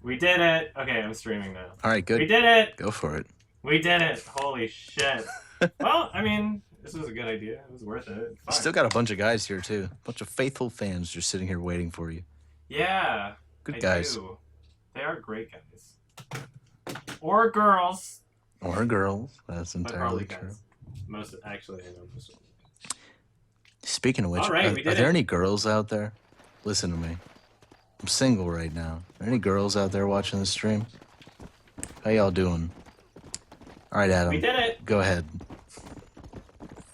We did it. Okay, I'm streaming now. All right, good. We did it. Go for it. We did it. Holy shit. Well, I mean, this was a good idea. It was worth it. You still got a bunch of guys here too. A bunch of faithful fans just sitting here waiting for you. Yeah. Good guys. Do. They are great guys. Or girls. Or girls. That's entirely true. Most actually, I know most of them. Speaking of which, are there any girls out there? Listen to me. I'm single right now. Are there any girls out there watching this stream? How y'all doing? All right, Adam. We did it. Go ahead.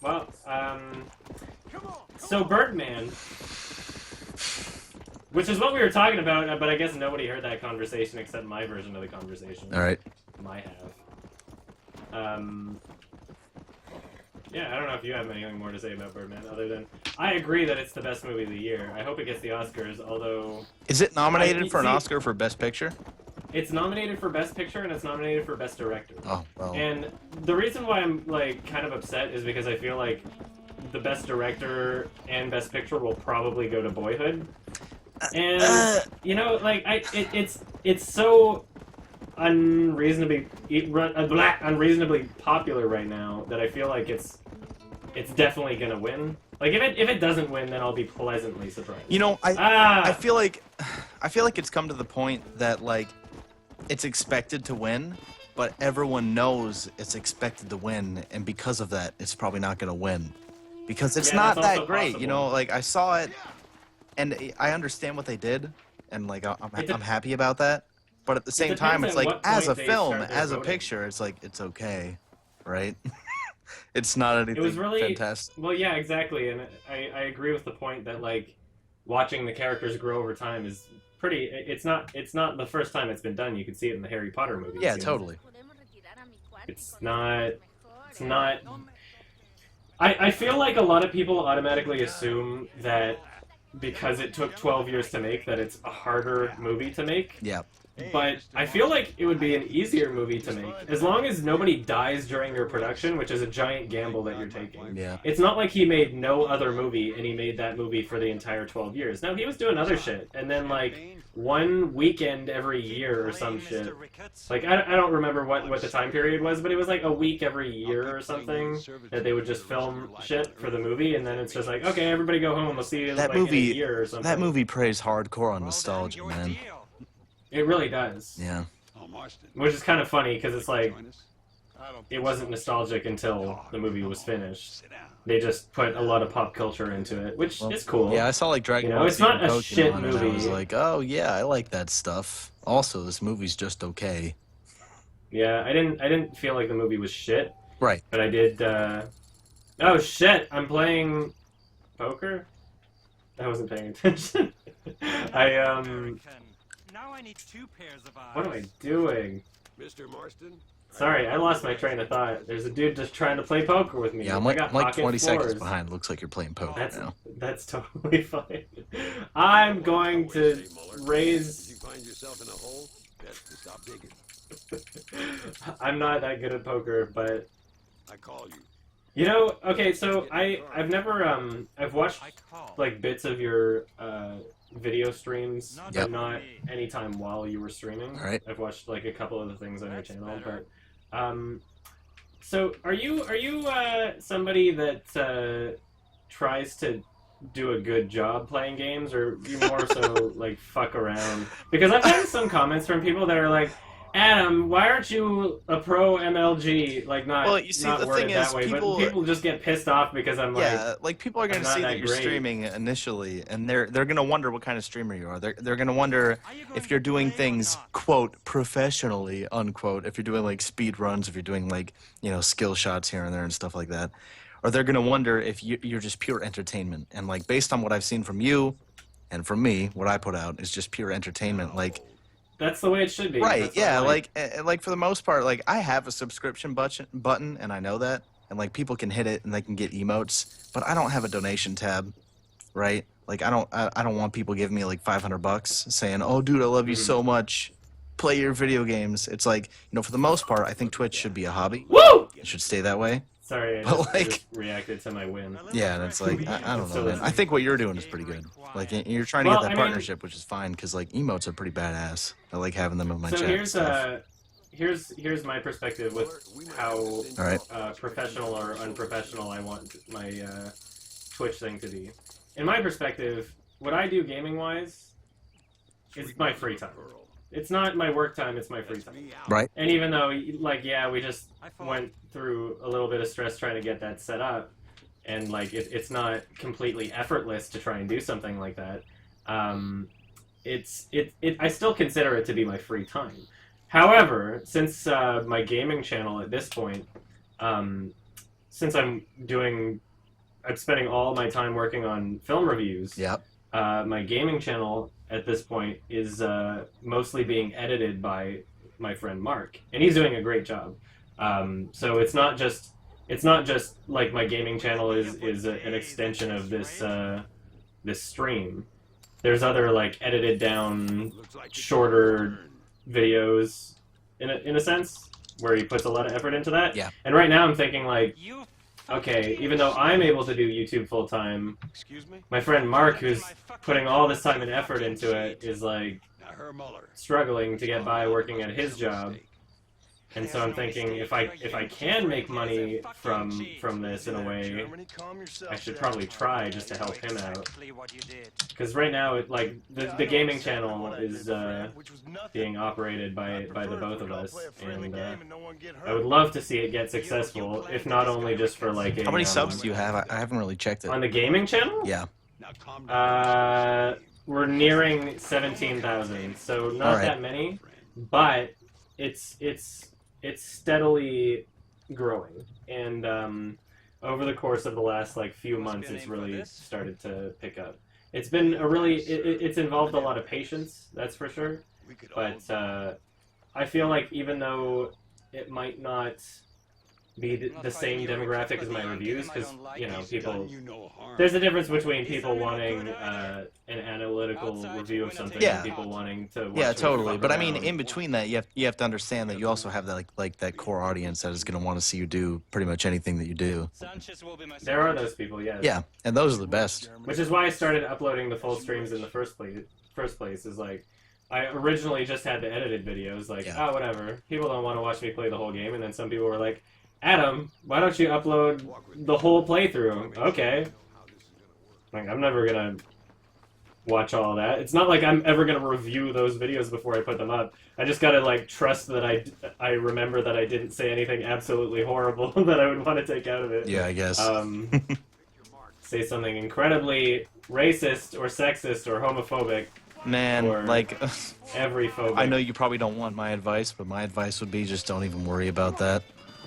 Well, so Birdman, which is what we were talking about, but I guess nobody heard that conversation except my version of the conversation. All right. I have. Yeah, I don't know if you have anything more to say about Birdman, other than I agree that it's the best movie of the year. I hope it gets the Oscars, although... Is it nominated for an Oscar for Best Picture? It's nominated for Best Picture, and it's nominated for Best Director. Oh, well. And the reason why I'm, like, kind of upset is because I feel like the Best Director and Best Picture will probably go to Boyhood. And, you know, like, it's so unreasonably popular right now that I feel like it's definitely gonna win. Like if it doesn't win, then I'll be pleasantly surprised. You know, I feel like it's come to the point that like it's expected to win, but everyone knows it's expected to win, and because of that, it's probably not gonna win because it's not that great. Possible. You know, like I saw it, and I understand what they did, and like I'm happy about that. But at the same time, it's like, as a film, as a picture, it's like, it's okay, right? It's not anything fantastic. Well, yeah, exactly. And I agree with the point that, like, watching the characters grow over time is pretty... It's not the first time it's been done. You can see it in the Harry Potter movies. Yeah, totally. It's not... I feel like a lot of people automatically assume that because it took 12 years to make, that it's a harder movie to make. Yeah. But I feel like it would be an easier movie to make, as long as nobody dies during your production, which is a giant gamble that you're taking. Yeah. It's not like he made no other movie, and he made that movie for the entire 12 years. No, he was doing other shit, and then, like, one weekend every year or some shit. Like, I don't remember what the time period was, but it was like a week every year or something that they would just film shit for the movie, and then it's just like, okay, everybody go home, we'll see you in a year or something. That movie preys hardcore on nostalgia, man. It really does. Yeah. Which is kind of funny, because it's like, it wasn't nostalgic until the movie was finished. They just put a lot of pop culture into it, which is cool. Yeah, I saw like Dragon Ball Z. It's not a shit movie. And I was like, oh yeah, I like that stuff. Also, this movie's just okay. Yeah, I didn't feel like the movie was shit. Right. But I did, oh shit, I'm playing poker? I wasn't paying attention. Now I need 2 pairs of eyes. What am I doing? Mr. Marston? Sorry, I lost my train of thought. There's a dude just trying to play poker with me. Yeah, I'm like 20 seconds behind. Looks like you're playing poker now. That's totally fine. I'm going to raise... You find yourself in a hole? Best to stop digging. I'm not that good at poker, but... I call you. You know, okay, so I've never, I've watched, like, bits of your, video streams, but not any time while you were streaming. All right. I've watched like a couple of the things on your channel, but so are you somebody that tries to do a good job playing games, or you more so like fuck around? Because I've gotten some comments from people that are like, Adam, why aren't you a pro MLG? Like, not, well, you see, not the worded thing that is, way, but people just get pissed off because I'm like... Yeah, like people are going to see that you're streaming initially, and they're going to wonder what kind of streamer you are. They're going to wonder if you're doing things, quote, professionally, unquote, if you're doing, like, speed runs, if you're doing, like, you know, skill shots here and there and stuff like that. Or they're going to wonder if you're just pure entertainment. And, like, based on what I've seen from you and from me, what I put out is just pure entertainment. Like... That's the way it should be. Right, yeah, like for the most part, like, I have a subscription button, and I know that, and, like, people can hit it, and they can get emotes, but I don't have a donation tab, right? Like, I don't want people giving me, like, $500 saying, oh, dude, I love you so much, play your video games. It's like, you know, for the most part, I think Twitch should be a hobby. Woo! It should stay that way. Sorry, I But, just, I like- just reacted to my win. Yeah, and it's like I don't know, So man. I think what you're doing is pretty good. Like you're trying to Well, get that I mean- partnership, which is fine because like emotes are pretty badass. I like having them in my So chat. and stuff. here's my perspective with how All right. professional or unprofessional I want my Twitch thing to be. In my perspective, what I do gaming wise is my free time. It's not my work time, it's my free time. Right. And even though, like, yeah, we just went through a little bit of stress trying to get that set up, and like it's not completely effortless to try and do something like that. I still consider it to be my free time. However, since my gaming channel at this point, since I'm spending all my time working on film reviews. Yep. My gaming channel at this point is mostly being edited by my friend Mark, and he's doing a great job. So it's not just like my gaming channel is an extension of this stream. There's other like edited down, shorter videos in a sense where he puts a lot of effort into that. Yeah. And right now I'm thinking like, okay, even though I'm able to do YouTube full time, my friend Mark, who's putting all this time and effort into it, is like struggling to get by working at his job. And so I'm thinking if I can make money from this in a way, I should probably try just to help him out. Because right now, the gaming channel is being operated by the both of us, and I would love to see it get successful, if not only just for like a, How many subs do you have? I haven't really checked it. on the gaming channel? Yeah. We're nearing 17,000, so not All right. that many, but it's steadily growing, and over the course of the last like few months, it's really started to pick up. It's been a really it's involved a lot of patience, that's for sure. But I feel like even though it might not be the same demographic as my reviews, because you know people. There's a difference between people wanting an analytical review of something Yeah. and people wanting to. Watch Yeah, me totally. fuck But I mean, around. in between that, you have to understand that you also have that like that core audience that is going to want to see you do pretty much anything that you do. There are those people, yes. Yeah, and those are the best. Which is why I started uploading the full streams in the first place. Is like, I originally just had the edited videos. Like, Yeah. oh, whatever. People don't want to watch me play the whole game, and then some people were like, Adam, why don't you upload the whole playthrough? Okay. Like, I'm never gonna watch all that. It's not like I'm ever gonna review those videos before I put them up. I just gotta like trust that I remember that I didn't say anything absolutely horrible that I would want to take out of it. Yeah, I guess. Say something incredibly racist or sexist or homophobic, Man, or like, every phobic. I know you probably don't want my advice, but my advice would be just don't even worry about that.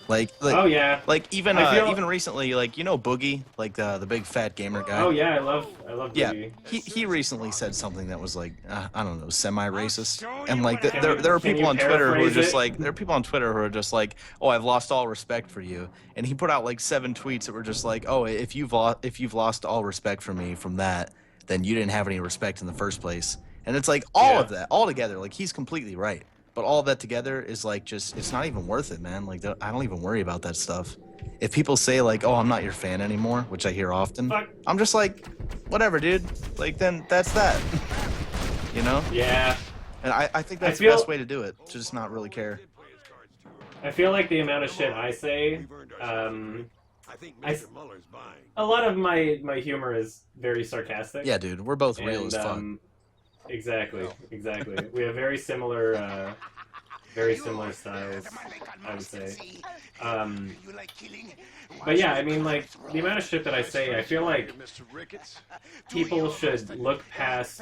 Like Oh yeah. like even I feel- even recently, like you know Boogie, like the big fat gamer guy. Oh yeah, I love Yeah, Boogie. he recently said something that was like I don't know, semi-racist, and like Can there are can people you on Twitter who are paraphrase just it? like oh, I've lost all respect for you, and he put out like 7 tweets that were just like, oh, if you've lost all respect for me from that, then you didn't have any respect in the first place, and it's like all of that all together, like he's completely right, but all of that together is like just it's not even worth it, man. Like I don't even worry about that stuff. If people say like, oh, I'm not your fan anymore, which I hear often, Fuck. I'm just like, whatever, dude. Like, then that's that. You know? Yeah. And I think that's feel- the best way to do it. To just not really care. I feel like the amount of shit I say, I think I- Mr. Muller's buying. a lot of my humor is very sarcastic. Yeah, dude. We're both real And, as fuck. Exactly. We have very similar styles, I would say. But yeah, I mean, like, the amount of shit that I say, I feel like Mr. Ricketts. people should look past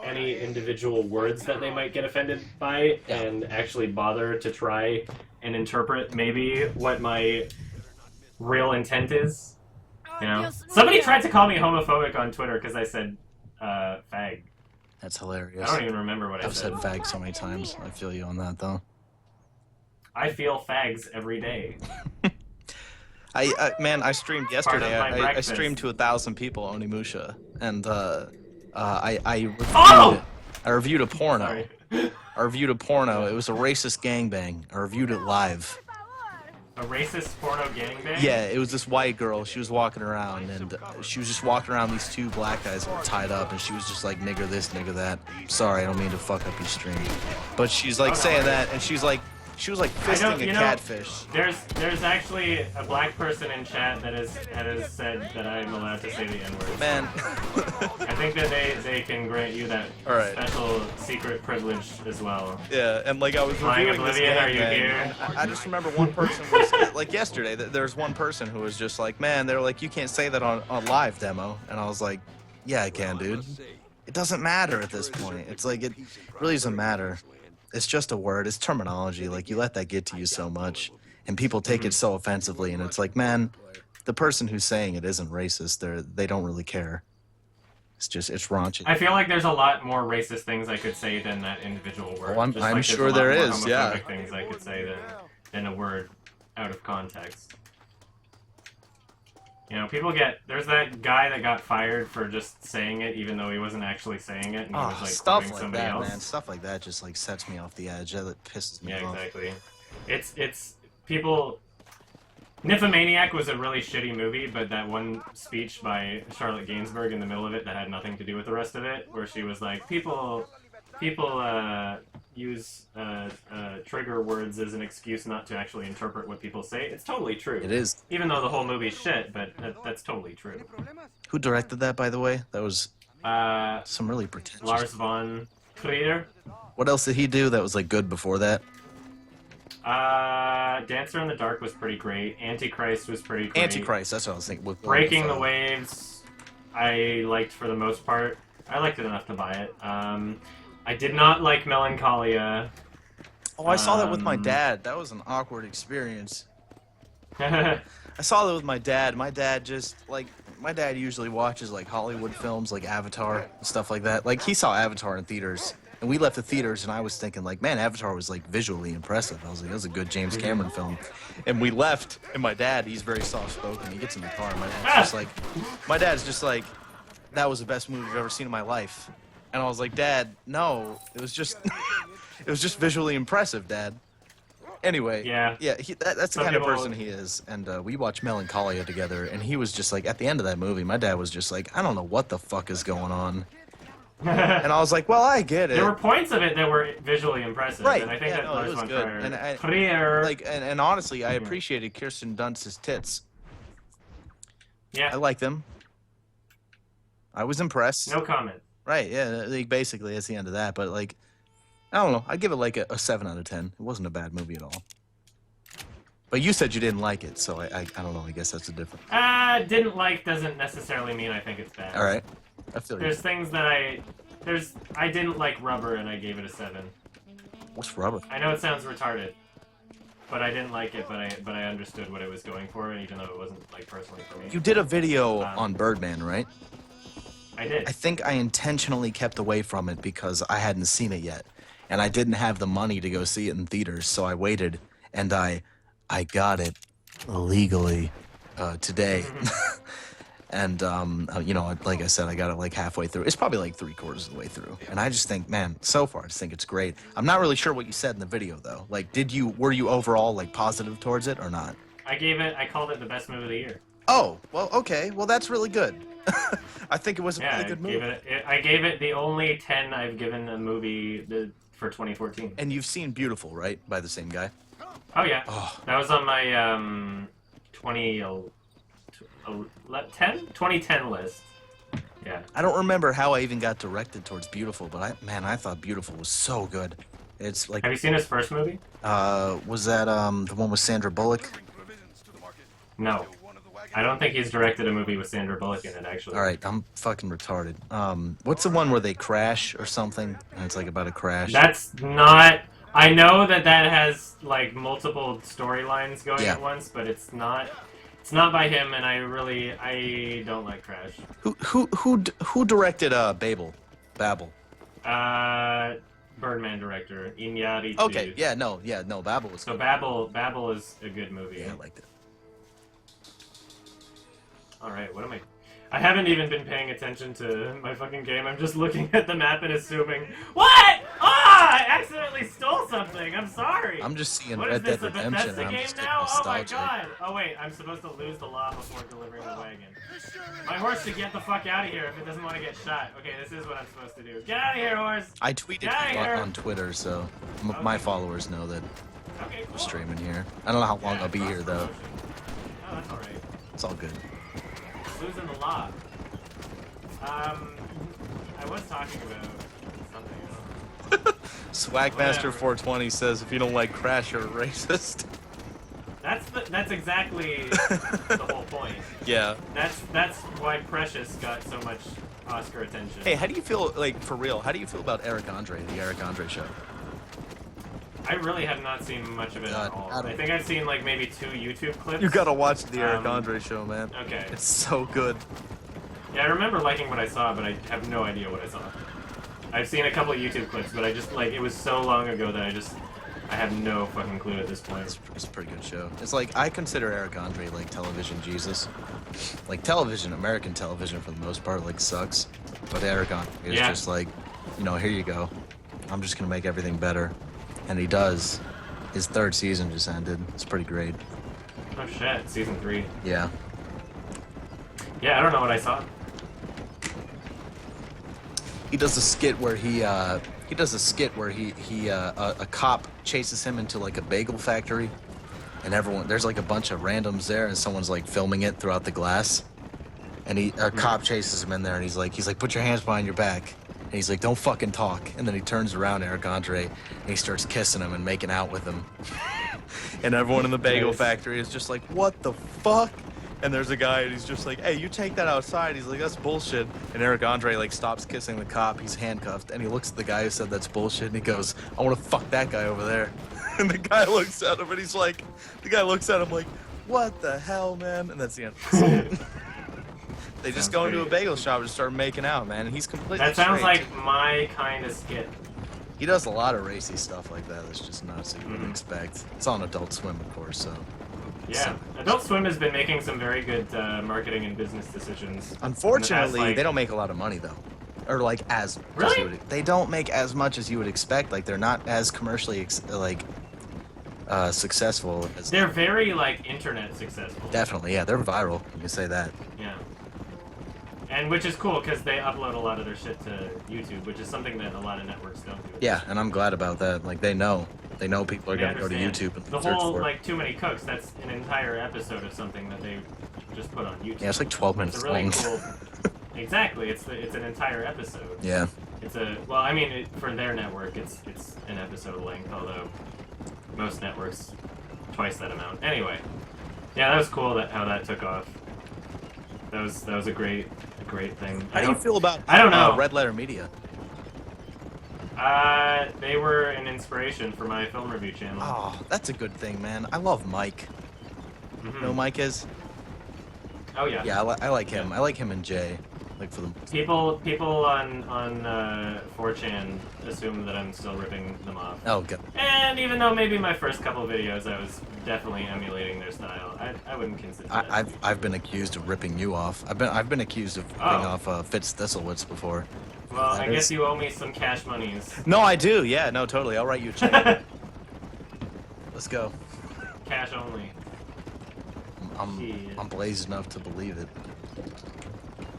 any individual words that they might get offended by Yeah. and actually bother to try and interpret maybe what my real intent is. You know? Somebody tried to call me homophobic on Twitter because I said fag. That's hilarious. I don't even remember what I I've said said. fag so many times. I feel you on that, though. I feel fags every day. Man, I streamed yesterday. my I breakfast. streamed to 1,000 people, Onimusha, and I reviewed Oh! I reviewed a porno. Sorry. I reviewed a porno. It was a racist gangbang. I reviewed it live. A racist porno gangbang? Yeah, it was this white girl. She was walking around, and she was just walking around these two black guys that were tied up, and she was just like, nigger this, nigger that. Sorry, I don't mean to fuck up your stream. But she's like saying that, and she was like fisting a catfish. There's actually a black person in chat that has said that I'm allowed to say the N-word. Man. I think that they can grant you that special secret privilege as well. Yeah, and like I was Flying reviewing this Oblivion, game, are you man, here? I just remember one person was like yesterday. There's one person who was just like, man, they're like, you can't say that on live demo, and I was like, yeah, I can, dude. It doesn't matter at this point. It's like it really doesn't matter. It's just a word. It's terminology. Like, you let that get to you so much, and people take it so offensively, and it's like, man, the person who's saying it isn't racist. They don't really care. It's just, it's raunchy. I feel like there's a lot more racist things I could say than that individual word. Oh, I'm like sure there is, yeah. Things I could say than a word out of context. You know, people get... There's that guy that got fired for just saying it, even though he wasn't actually saying it, and he was, like, stuff quoting like somebody that, else. man. Stuff like that just, like, sets me off the edge. That pisses me off. Yeah, exactly. It's... People... Nymphomaniac was a really shitty movie, but that one speech by Charlotte Gainsbourg in the middle of it that had nothing to do with the rest of it, where she was like, people use trigger words as an excuse not to actually interpret what people say. It's totally true. It is. Even though the whole movie's shit, but that's totally true. Who directed that, by the way? That was some really pretentious. Lars von Trier. What else did he do that was like good before that? Dancer in the Dark was pretty great. Antichrist was pretty great. Antichrist, that's what I was thinking. Breaking the Waves, I liked for the most part. I liked it enough to buy it. I did not like Melancholia. Oh, I saw that with my dad. That was an awkward experience. I saw that with my dad. My dad just, like, my dad usually watches, like, Hollywood films, like Avatar, and stuff like that. Like, he saw Avatar in theaters, and we left the theaters, and I was thinking, like, man, Avatar was, like, visually impressive. I was like, that was a good James Cameron film. And we left, and my dad, he's very soft-spoken. He gets in the car, and my dad's just like, that was the best movie I've ever seen in my life. And I was like, Dad, no, it was just, it was just visually impressive, Dad. Anyway, yeah, that's the kind of person he is. And we watched Melancholia together, and he was just like, at the end of that movie, my dad was just like, I don't know what the fuck is going on. And I was like, well, I get it. There were points of it that were visually impressive, right? And I think that Lars von Trier, and honestly, I appreciated Kirsten Dunst's tits. Yeah, I like them. I was impressed. No comment. Right? Yeah, like, basically that's the end of that. But like, I don't know. I'd give it like a 7 out of 10. It wasn't a bad movie at all. But you said you didn't like it, so I don't know. I guess that's a difference. Didn't like doesn't necessarily mean I think it's bad. All right. I feel There's things that I didn't like Rubber, and I gave it a 7. What's Rubber? I know it sounds retarded, but I didn't like it. But I understood what it was going for, and even though it wasn't like personally for me. You did a video on Birdman, right? I did. I think I intentionally kept away from it because I hadn't seen it yet, and I didn't have the money to go see it in theaters, so I waited, and I got it illegally today. And, you know, like I said, I got it like halfway through. It's probably like 3/4 of the way through. And I just think, man, so far, I just think it's great. I'm not really sure what you said in the video, though. Like, were you overall, like, positive towards it or not? I called it the best movie of the year. Oh, well, okay. Well, that's really good. I think it was a really good movie. I gave it the only 10 I've given a movie for 2014. And you've seen Beautiful, right? By the same guy? Oh, yeah. Oh. That was on my 2010 list. Yeah. I don't remember how I even got directed towards Beautiful, but I thought Beautiful was so good. It's like... Have you seen his first movie? Was that the one with Sandra Bullock? No. I don't think he's directed a movie with Sandra Bullock in it, actually. Alright, I'm fucking retarded. What's the one where they crash or something? And it's like about a crash. That's not... I know that has, like, multiple storylines going at once, but it's not... It's not by him, and I don't like Crash. Who directed Babel? Birdman director Iñárritu. Okay, no, Babel was. So good. Babel is a good movie. Yeah, I liked it. All right, what am I? I haven't even been paying attention to my fucking game. I'm just looking at the map and assuming. What? Ah! I accidentally stole something. I'm sorry. I'm just seeing What Red is this, Dead a Redemption. Bethesda And I'm game just getting now? Oh my nostalgic. god. Oh wait, I'm supposed to lose the law before delivering the wagon. My horse should get the fuck out of here if it doesn't want to get shot. Okay, this is what I'm supposed to do. Get out of here, horse. I tweeted Get out of you here. on Twitter, so my followers know that Okay, cool. we're streaming here. I don't know how long I'll be here though. Oh, that's alright. It's all good. Losing the law. I was talking about something else. Swagmaster 420 says if you don't like Crash, you're a racist. That's exactly the whole point. Yeah. That's why Precious got so much Oscar attention. Hey, how do you feel, like, for real, how do you feel about Eric Andre, the Eric Andre show? I really have not seen much of it at all. I think I've seen like maybe 2 YouTube clips. You gotta watch the Eric Andre show, man. Okay. It's so good. Yeah, I remember liking what I saw, but I have no idea what I saw. I've seen a couple of YouTube clips, but I just, like, it was so long ago that I have no fucking clue at this point. It's a pretty good show. It's like, I consider Eric Andre, like, television Jesus. Like, television, American television, for the most part, like, sucks. But Eric Andre is just like, you know, here you go. I'm just gonna make everything better. And he does. His 3rd season just ended. It's pretty great. Oh shit, season 3. Yeah. Yeah, I don't know what I saw. He does a skit where a cop chases him into like a bagel factory, and there's like a bunch of randoms there, and someone's like filming it throughout the glass, and a cop chases him in there, and he's like put your hands behind your back, and he's like, don't fucking talk, and then he turns around, Eric Andre, and he starts kissing him and making out with him, and everyone in the bagel factory is just like, what the fuck? And there's a guy, and he's just like, hey, you take that outside. He's like, that's bullshit. And Eric Andre, like, stops kissing the cop. He's handcuffed. And he looks at the guy who said that's bullshit, and he goes, I want to fuck that guy over there. And the guy looks at him, and he's like, what the hell, man? And that's the end. They just go into a bagel shop and start making out, man. And he's completely That sounds straight. like my kind of skit. He does a lot of racy stuff like that. That's just nuts that you wouldn't expect. It's on Adult Swim, of course, so... Yeah, Adult Swim has been making some very good marketing and business decisions. Unfortunately, they don't make a lot of money though, or like as really. They don't make as much as you would expect. Like they're not as commercially successful. As they're very like internet successful. Definitely, yeah, they're viral. You can say that. Yeah, and which is cool because they upload a lot of their shit to YouTube, which is something that a lot of networks don't do. Yeah, and I'm glad about that. Like they know people are gonna go to YouTube and the search whole for it. like Too Many Cooks. That's an entire episode of something that they just put on YouTube. Yeah, it's like 12 minutes It's a really long. cool. Exactly, it's an entire episode. Yeah. Well, I mean, for their network, it's an episode length, although most networks twice that amount. Anyway, yeah, that was cool how that took off. That was a great thing. How do you feel about I don't know. Red Letter Media? They were an inspiration for my film review channel. Oh, that's a good thing, man. I love Mike. You know who Mike is? Oh yeah. Yeah, I like him. I like him and Jay. Like for them. People on 4chan assume that I'm still ripping them off. Oh, good. And even though maybe my first couple of videos I was definitely emulating their style, I wouldn't consider that. I've been accused of ripping you off. I've been accused of ripping off Fitz Thistlewitz before. Well, I guess you owe me some cash monies. No, I do. Yeah, no, totally. I'll write you a check. Let's go. Cash only. I'm blazed enough to believe it.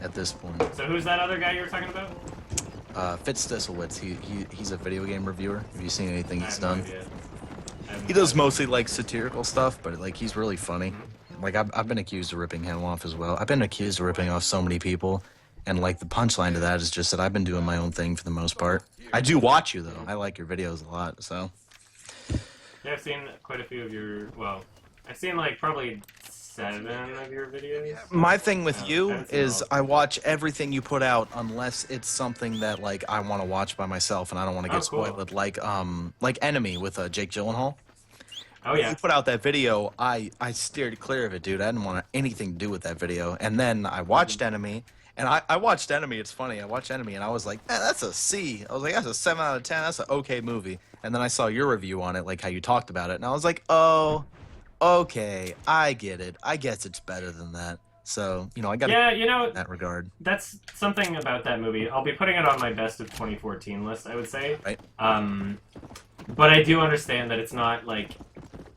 At this point. So who's that other guy you were talking about? Fitz Thistlewitz. He's a video game reviewer. Have you seen anything he's done? No idea. He does mostly like satirical stuff, but like he's really funny. Like I've been accused of ripping him off as well. I've been accused of ripping off so many people. And like the punchline to that is just that I've been doing my own thing for the most part. I do watch you though. I like your videos a lot, so. Yeah, I've seen quite a few of your, well, I've seen like probably 7 of your videos. My thing with you is I watch everything you put out unless it's something that like I want to watch by myself and I don't want to get spoiled. Like Enemy with Jake Gyllenhaal. Oh yeah. When you put out that video, I steered clear of it, dude. I didn't want anything to do with that video. And then I watched Enemy. And I watched Enemy, it's funny, I watched Enemy and I was like, man, that's a C. I was like, that's a 7 out of 10, that's an okay movie. And then I saw your review on it, like how you talked about it, and I was like, oh, okay, I get it. I guess it's better than that. So, you know, I got in that regard. That's something about that movie. I'll be putting it on my best of 2014 list, I would say. Right. But I do understand that it's not like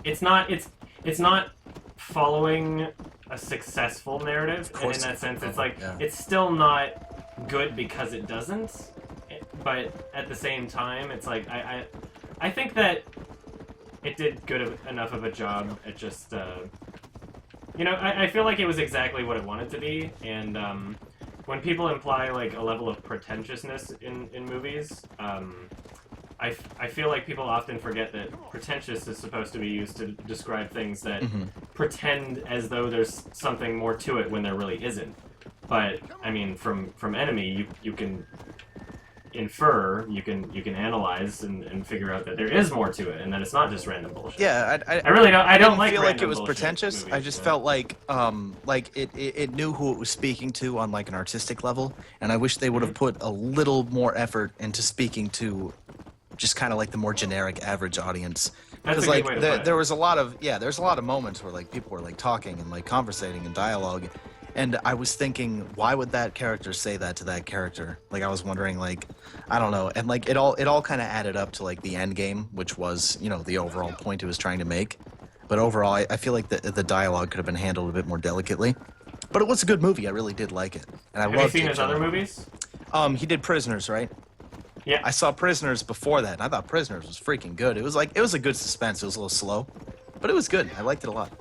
it's not following a successful narrative, and in that sense, it's like it's still not good because it doesn't. But at the same time, it's like I think that it did enough of a job at just you know, I feel like it was exactly what it wanted to be, and when people imply like a level of pretentiousness in movies, I feel like people often forget that pretentious is supposed to be used to describe things that pretend as though there's something more to it when there really isn't. But I mean, from Enemy, you can infer, you can analyze and figure out that there is more to it, and that it's not just random bullshit. Yeah, I really don't. I don't feel like it was pretentious. Movies, I just felt like it knew who it was speaking to on like an artistic level, and I wish they would have put a little more effort into speaking to just kind of like the more generic average audience. Because like there was a lot of there's a lot of moments where like people were like talking and like conversating and dialogue. And I was thinking, why would that character say that to that character? Like, I was wondering, like, I don't know. And, like, it all kind of added up to, like, the end game, which was, you know, the overall point it was trying to make. But overall, I feel like the dialogue could have been handled a bit more delicately. But it was a good movie. I really did like it. And I loved it. Have you seen his other movies? He did Prisoners, right? Yeah. I saw Prisoners before that, and I thought Prisoners was freaking good. It was a good suspense. It was a little slow. But it was good. I liked it a lot.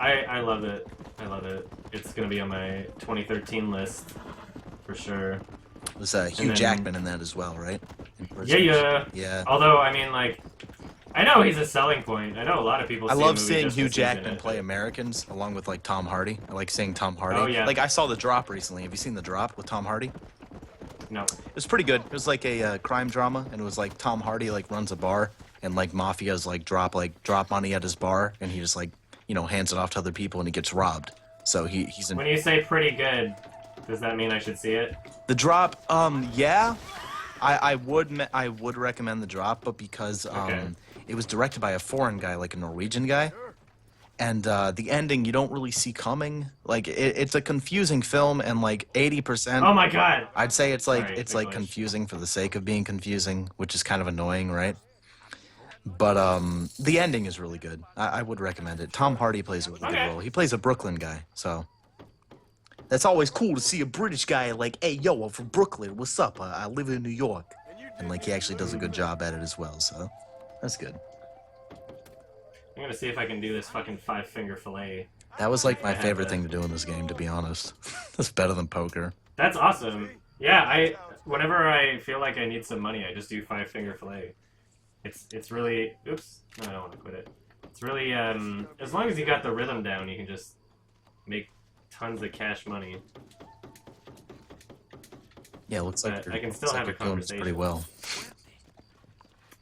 I love it. I love it. It's gonna be on my 2013 list for sure. There's Hugh Jackman in that as well, right? Yeah. Although I mean, like, I know he's a selling point. I know a lot of people. I love seeing Hugh Jackman play Americans along with like Tom Hardy. I like seeing Tom Hardy. Oh yeah. Like I saw The Drop recently. Have you seen The Drop with Tom Hardy? No. It was pretty good. It was like a crime drama, and it was like Tom Hardy like runs a bar, and like mafias like drop money at his bar, and he just like, you know, hands it off to other people, and he gets robbed. So he's in. When you say pretty good, does that mean I should see it? The Drop, yeah, I would recommend The Drop, but because it was directed by a foreign guy, like a Norwegian guy, and the ending you don't really see coming. Like it's a confusing film, and like 80%. Oh my god! I'd say it's like confusing for the sake of being confusing, which is kind of annoying, right? But the ending is really good. I would recommend it. Tom Hardy plays a really good role. He plays a Brooklyn guy, so that's always cool to see a British guy like, hey, yo, I'm from Brooklyn. What's up? I live in New York, and like he actually does a good job at it as well. So that's good. I'm gonna see if I can do this fucking 5-finger fillet. That was like my favorite thing to do in this game, to be honest. That's better than poker. That's awesome. Yeah, whenever I feel like I need some money, I just do 5-finger fillet. It's really, oops, no, I don't want to quit it. It's really, as long as you got the rhythm down, you can just make tons of cash money. Yeah, it looks like I can still have a conversation. Pretty well.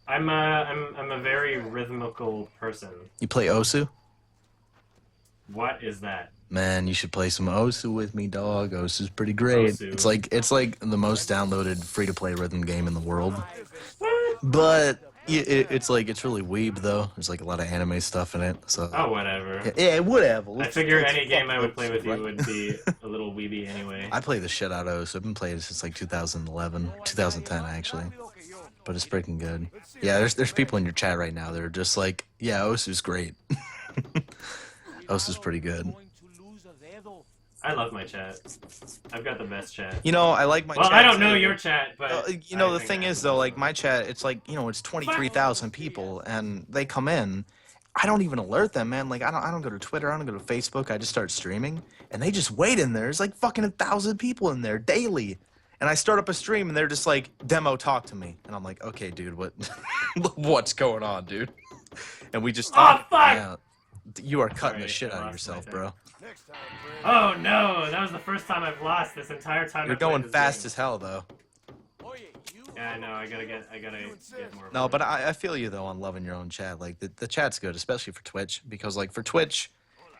I'm a very rhythmical person. You play Osu? What is that? Man, you should play some Osu with me, dog. Osu's pretty great. Osu. It's like the most downloaded free-to-play rhythm game in the world. But it's really weeb though. There's like a lot of anime stuff in it. So. Oh, whatever. Yeah, whatever. I figure any game I would play with you would be a little weeby anyway. I play the shit out of Osu. I've been playing it since like 2011, 2010 actually. But it's freaking good. Yeah, there's people in your chat right now that are just like, yeah, Osu's great. Osu's pretty good. I love my chat. I've got the best chat. You know, I like my chat. Well, I don't know your chat, but... you know, the thing is, though, like, my chat, it's like, you know, it's 23,000 people, and they come in. I don't even alert them, man. Like, I don't go to Twitter. I don't go to Facebook. I just start streaming, and they just wait in there. There's, like, fucking 1,000 people in there daily. And I start up a stream, and they're just like, demo, talk to me. And I'm like, okay, dude, what's going on, dude? And we just talk. Oh, fuck! Yeah, you are cutting the shit out of yourself, bro. Oh no, that was the first time I've lost this entire time. You're going fast as hell, though. Yeah, I know. I gotta get more. No, but I feel you though on loving your own chat. Like the chat's good, especially for Twitch, because like for Twitch,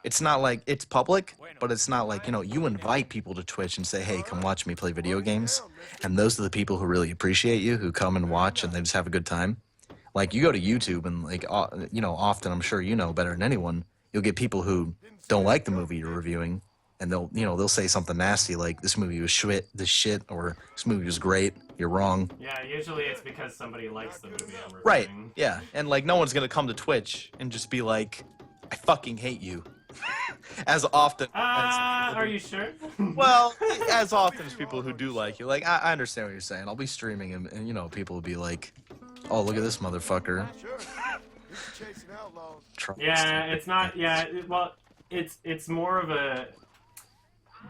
it's not like it's public, but it's not like, you know, you invite people to Twitch and say, hey, come watch me play video games, and those are the people who really appreciate you, who come and watch and they just have a good time. Like you go to YouTube and like you know, often I'm sure you know better than anyone, you'll get people who don't like the movie you're reviewing, and they'll say something nasty like this movie was shit, or this movie was great. You're wrong. Yeah, usually it's because somebody likes the movie I'm reviewing. Right. Yeah, and like no one's gonna come to Twitch and just be like, I fucking hate you. As often as are you sure? well, as often as people who do like you. Like, I understand what you're saying. I'll be streaming and you know, people will be like, oh, look at this motherfucker. Yeah, it's not, well, it's more of a,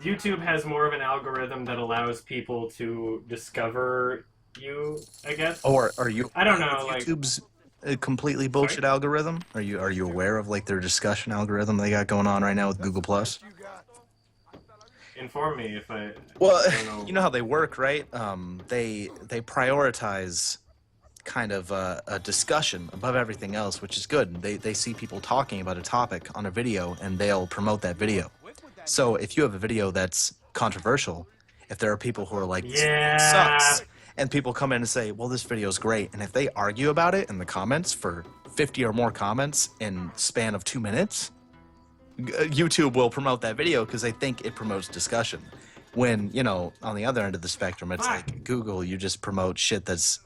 YouTube has more of an algorithm that allows people to discover you, I guess. Or are you? I don't know, like YouTube's a completely bullshit algorithm. Are you aware of like their discussion algorithm they got going on right now with Google Plus? Inform me if I. Well, I don't know. you know how they work, right? They prioritize kind of a discussion above everything else, which is good. They see people talking about a topic on a video, and they'll promote that video. So if you have a video that's controversial, if there are people who are like, this sucks, and people come in and say, well, this video is great, and if they argue about it in the comments for 50 or more comments in span of 2 minutes, YouTube will promote that video because they think it promotes discussion. When, you know, on the other end of the spectrum, it's like Google, you just promote shit that's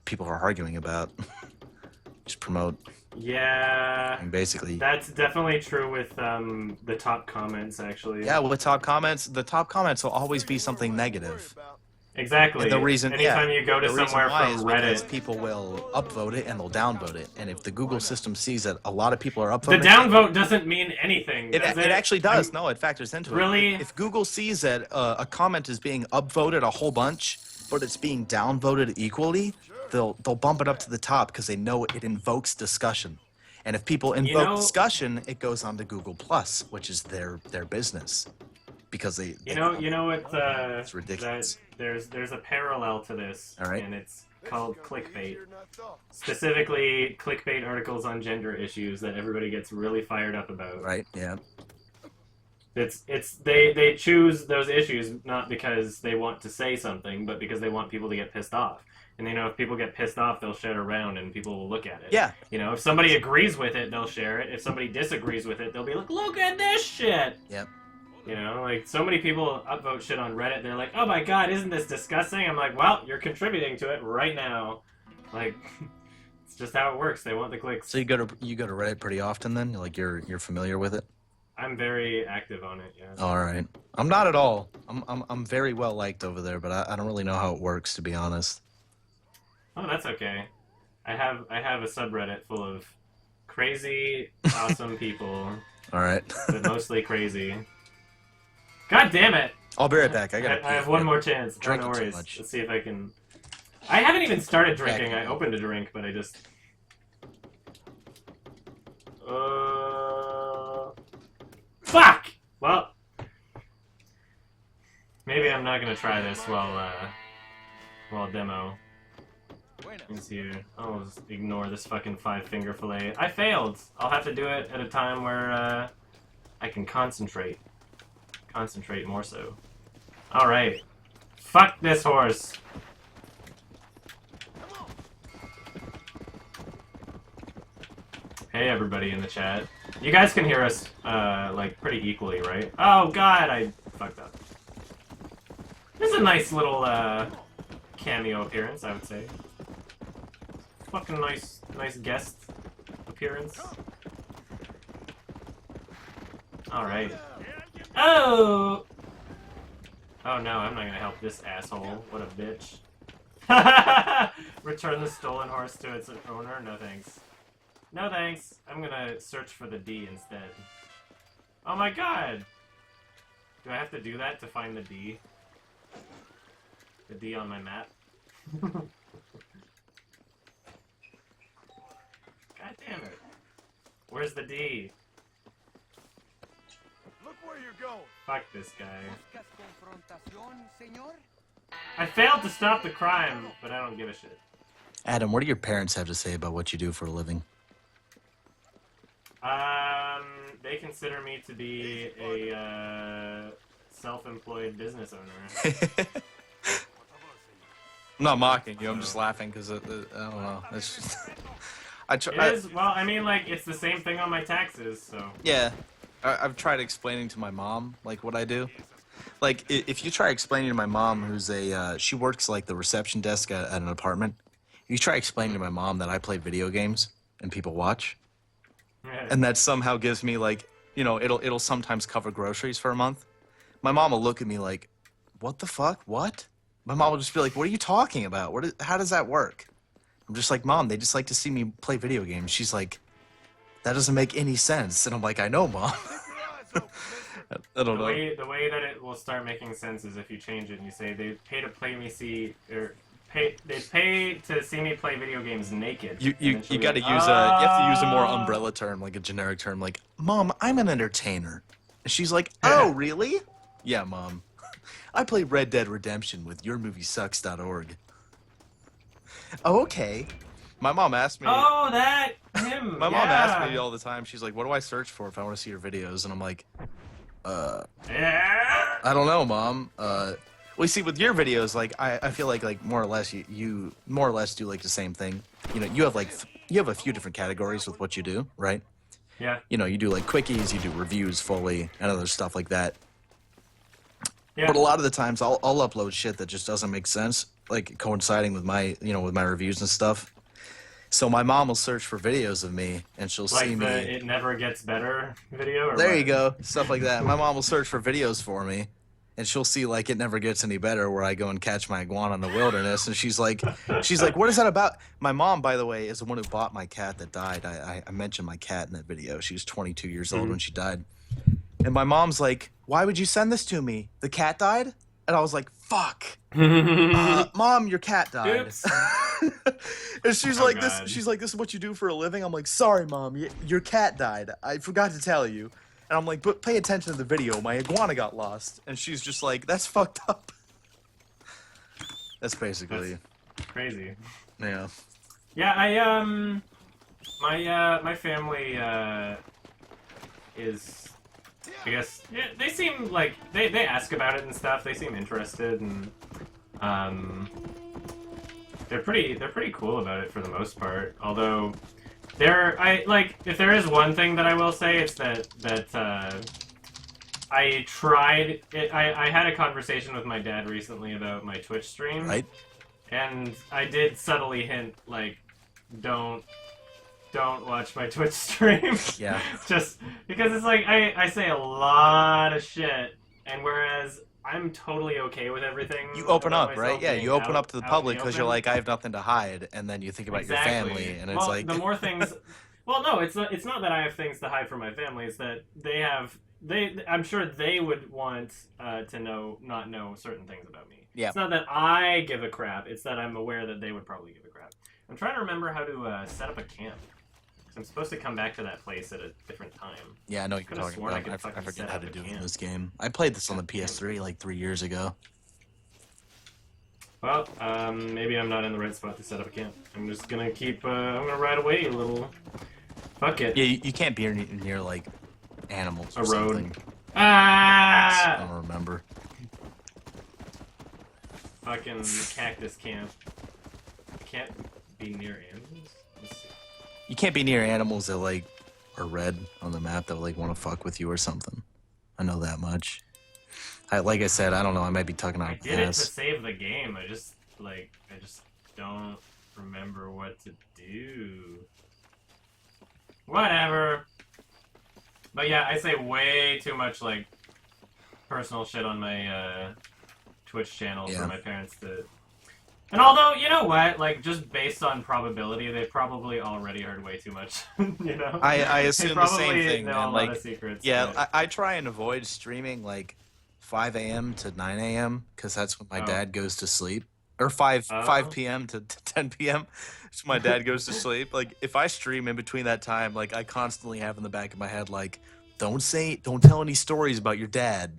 people are arguing about. Just promote. Yeah. And basically. That's definitely true with the top comments, actually. Yeah, with top comments, the top comments will always be something negative. Exactly. And the reason, anytime you go to somewhere from Reddit, people will upvote it and they'll downvote it. And if the Google system sees that a lot of people are upvoting, the downvote doesn't mean anything. It actually does. No, it factors into it. Really? If Google sees that a comment is being upvoted a whole bunch, but it's being downvoted equally, they'll bump it up to the top because they know it invokes discussion. And if people invoke discussion, it goes on to Google Plus, which is their business. Because they you know what? It's ridiculous. There's a parallel to this, all right, and it's called clickbait. Specifically, clickbait articles on gender issues that everybody gets really fired up about. Right. Yeah. They choose those issues not because they want to say something, but because they want people to get pissed off. And they know if people get pissed off, they'll share it around and people will look at it. Yeah. You know, if somebody agrees with it, they'll share it. If somebody disagrees with it, they'll be like, look at this shit! Yep. You know, like, so many people upvote shit on Reddit, they're like, oh my god, isn't this disgusting? I'm like, well, you're contributing to it right now. Like, it's just how it works. They want the clicks. So you go to Reddit pretty often then? Like, you're familiar with it? I'm very active on it, yeah. All right. I'm not at all. I'm very well liked over there, but I don't really know how it works, to be honest. Oh, that's okay. I have a subreddit full of crazy, awesome people. All right. But mostly crazy. God damn it! I'll be right back. I have one more chance. No worries. Let's see if I can. I haven't even started drinking. I opened a drink, but I just. Fuck! Well, maybe I'm not gonna try this while demo. Let's see here. I'll just ignore this fucking 5-finger fillet. I failed! I'll have to do it at a time where I can concentrate. Concentrate more so. Alright. Fuck this horse! Hey everybody in the chat. You guys can hear us, like, pretty equally, right? Oh god, I fucked up. This is a nice little, cameo appearance, I would say. Fucking nice guest appearance. Alright. Oh! Oh no, I'm not gonna help this asshole. What a bitch. Return the stolen horse to its owner? No thanks. No thanks. I'm gonna search for the D instead. Oh my god! Do I have to do that to find the D? The D on my map? God damn it. Where's the D? Look where you're going. Fuck this guy. I failed to stop the crime, but I don't give a shit. Adam, what do your parents have to say about what you do for a living? They consider me to be a self-employed business owner. I'm not mocking you. I'm just laughing because I don't know. It's just, It is, well, I mean, like, it's the same thing on my taxes, so. Yeah. I've tried explaining to my mom like what I do. Like if you try explaining to my mom, who's she works like the reception desk at an apartment. If you try explaining to my mom that I play video games and people watch, and that somehow gives me like, you know, it'll sometimes cover groceries for a month. My mom will look at me like, what the fuck? What? My mom will just be like, what are you talking about? How does that work? I'm just like, Mom, they just like to see me play video games. She's like, that doesn't make any sense. And I'm like, I know, Mom. I don't know. The way that it will start making sense is if you change it and you say they pay to play me they pay to see me play video games naked. You got to use you have to use a more umbrella term, like a generic term, like, Mom, I'm an entertainer. And she's like, oh, really? Yeah, Mom. I play Red Dead Redemption with yourmoviesucks.org. Oh, okay. My mom asked me. Oh, that him. My mom asks me all the time. She's like, "What do I search for if I want to see your videos?" And I'm like, I don't know, Mom. Well, you see, with your videos, like, I feel like more or less you more or less do like the same thing. You know, you have a few different categories with what you do, right? Yeah. You know, you do like quickies, you do reviews fully, and other stuff like that. Yeah. But a lot of the times I'll upload shit that just doesn't make sense, like coinciding with my with my reviews and stuff. So my mom will search for videos of me, and she'll see me. Like the "It Never Gets Better" video. Or there what? you go, stuff like that. My mom will search for videos for me, and she'll see like "It Never Gets Any Better," where I go and catch my iguana in the wilderness, and she's like, "What is that about?" My mom, by the way, is the one who bought my cat that died. I mentioned my cat in that video. She was 22 years old when she died. And my mom's like, "Why would you send this to me? The cat died?" And I was like, "Fuck, Mom, your cat died." And she's like, God. She's like, "This is what you do for a living?" I'm like, "Sorry, Mom, your cat died. I forgot to tell you." And I'm like, "But pay attention to the video. My iguana got lost." And she's just like, "That's fucked up." That's basically crazy. Yeah. Yeah, my family is, I guess, yeah, they seem like they ask about it and stuff. They seem interested, and they're pretty cool about it for the most part. Although if there is one thing that I will say, it's that I tried it. I had a conversation with my dad recently about my Twitch stream, Right. And I did subtly hint, like, don't watch my Twitch stream. Yeah. Just because it's like I say a lot of shit, and whereas I'm totally okay with everything. You open about up, myself right? Yeah, being you open out- up to the out in public because you're open. like, I have nothing to hide, and then you think about your family, and it's well, like the more things. Well, no, it's not that I have things to hide from my family. It's that they have. I'm sure they would want to not know certain things about me. Yeah. It's not that I give a crap. It's that I'm aware that they would probably give a crap. I'm trying to remember how to set up a camp. I'm supposed to come back to that place at a different time. Yeah, I know what you're Could've talking sworn I about. could I fucking forget set how up to a do it in camp. this game. I played this on the PS3 like 3 years ago. Well, maybe I'm not in the right spot to set up a camp. I'm just gonna keep. I'm gonna ride away a little. Fuck it. Yeah, you can't be near like animals or A road. something. Ah! I don't remember. Fucking cactus camp. Can't be near animals. Let's see. You can't be near animals that like are red on the map that like want to fuck with you or something. I know that much. Like I said, I don't know. I might be talking out I of did it to ass. save the game. I just don't remember what to do. Whatever. But yeah, I say way too much like personal shit on my Twitch channel Yeah. for my parents to. And although, you know what, like just based on probability, they probably already heard way too much. You know. I They assume the same probably thing, know man. a lot Like, of secrets. yeah, but- I try and avoid streaming like 5 a.m. to 9 a.m. because that's when my Oh. dad goes to sleep. Or 5 p.m. to 10 p.m. So my dad goes to sleep. Like, if I stream in between that time, like, I constantly have in the back of my head, like, don't tell any stories about your dad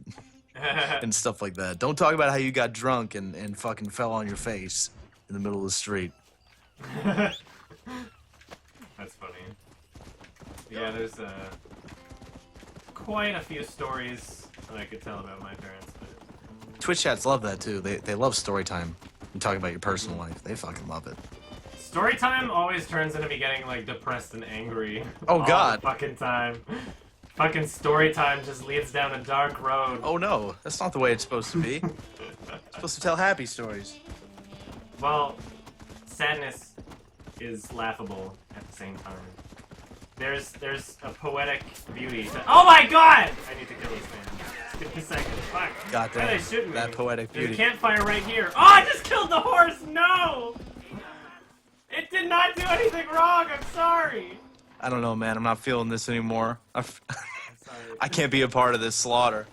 and stuff like that. Don't talk about how you got drunk and fucking fell on your face in the middle of the street. That's funny. Yeah, there's quite a few stories that I could tell about my parents. But... Twitch chats love that too. They love story time and talking about your personal life. They fucking love it. Story time always turns into me getting like depressed and angry. Oh, all God. the fucking time. Fucking story time just leads down a dark road. Oh no, that's not the way it's supposed to be. It's supposed to tell happy stories. Well, sadness is laughable at the same time. There's a poetic beauty to— Oh my god! I need to kill this man. Just give me a second. Fuck. God damn, Why are they shooting me? that poetic There's beauty. a campfire right here. Oh, I just killed the horse! No! It did not do anything wrong, I'm sorry! I don't know, man. I'm not feeling this anymore. I'm sorry. I can't be a part of this slaughter.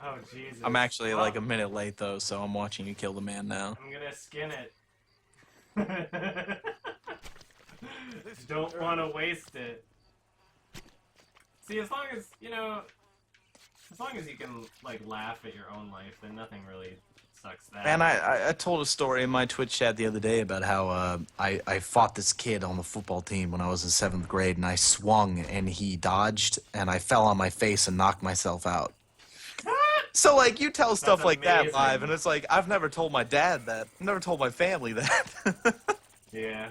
Oh, Jesus. I'm actually Well, like a minute late though, so I'm watching you kill the man now. I'm gonna skin it. Don't want to waste it. See, as long as, you know, as long as you can, like, laugh at your own life, then nothing really sucks that. Man, I told a story in my Twitch chat the other day about how I fought this kid on the football team when I was in 7th grade, and I swung, and he dodged, and I fell on my face and knocked myself out. So, like, you tell stuff like that amazing. live, and it's like, I've never told my dad that. I've never told my family that. Yeah.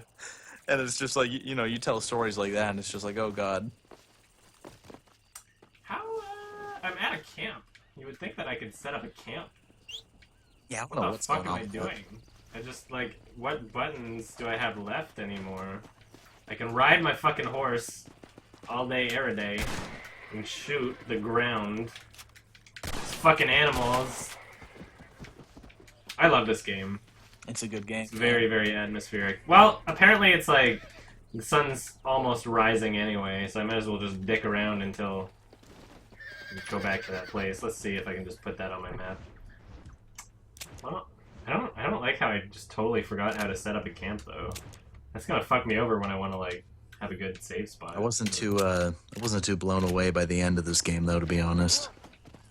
And it's just like, you know, you tell stories like that, and it's just like, oh, God. How, I'm at a camp. You would think that I could set up a camp. Yeah, I don't What know the what's fuck going am on I with that. doing? I just, like, what buttons do I have left anymore? I can ride my fucking horse all day, every day, and shoot the ground. These fucking animals. I love this game. It's a good game. It's very, very atmospheric. Well, apparently it's like the sun's almost rising anyway, so I might as well just dick around until we go back to that place. Let's see if I can just put that on my map. Well, I don't like how I just totally forgot how to set up a camp though. That's gonna fuck me over when I want to like have a good save spot. I wasn't too blown away by the end of this game though, to be honest.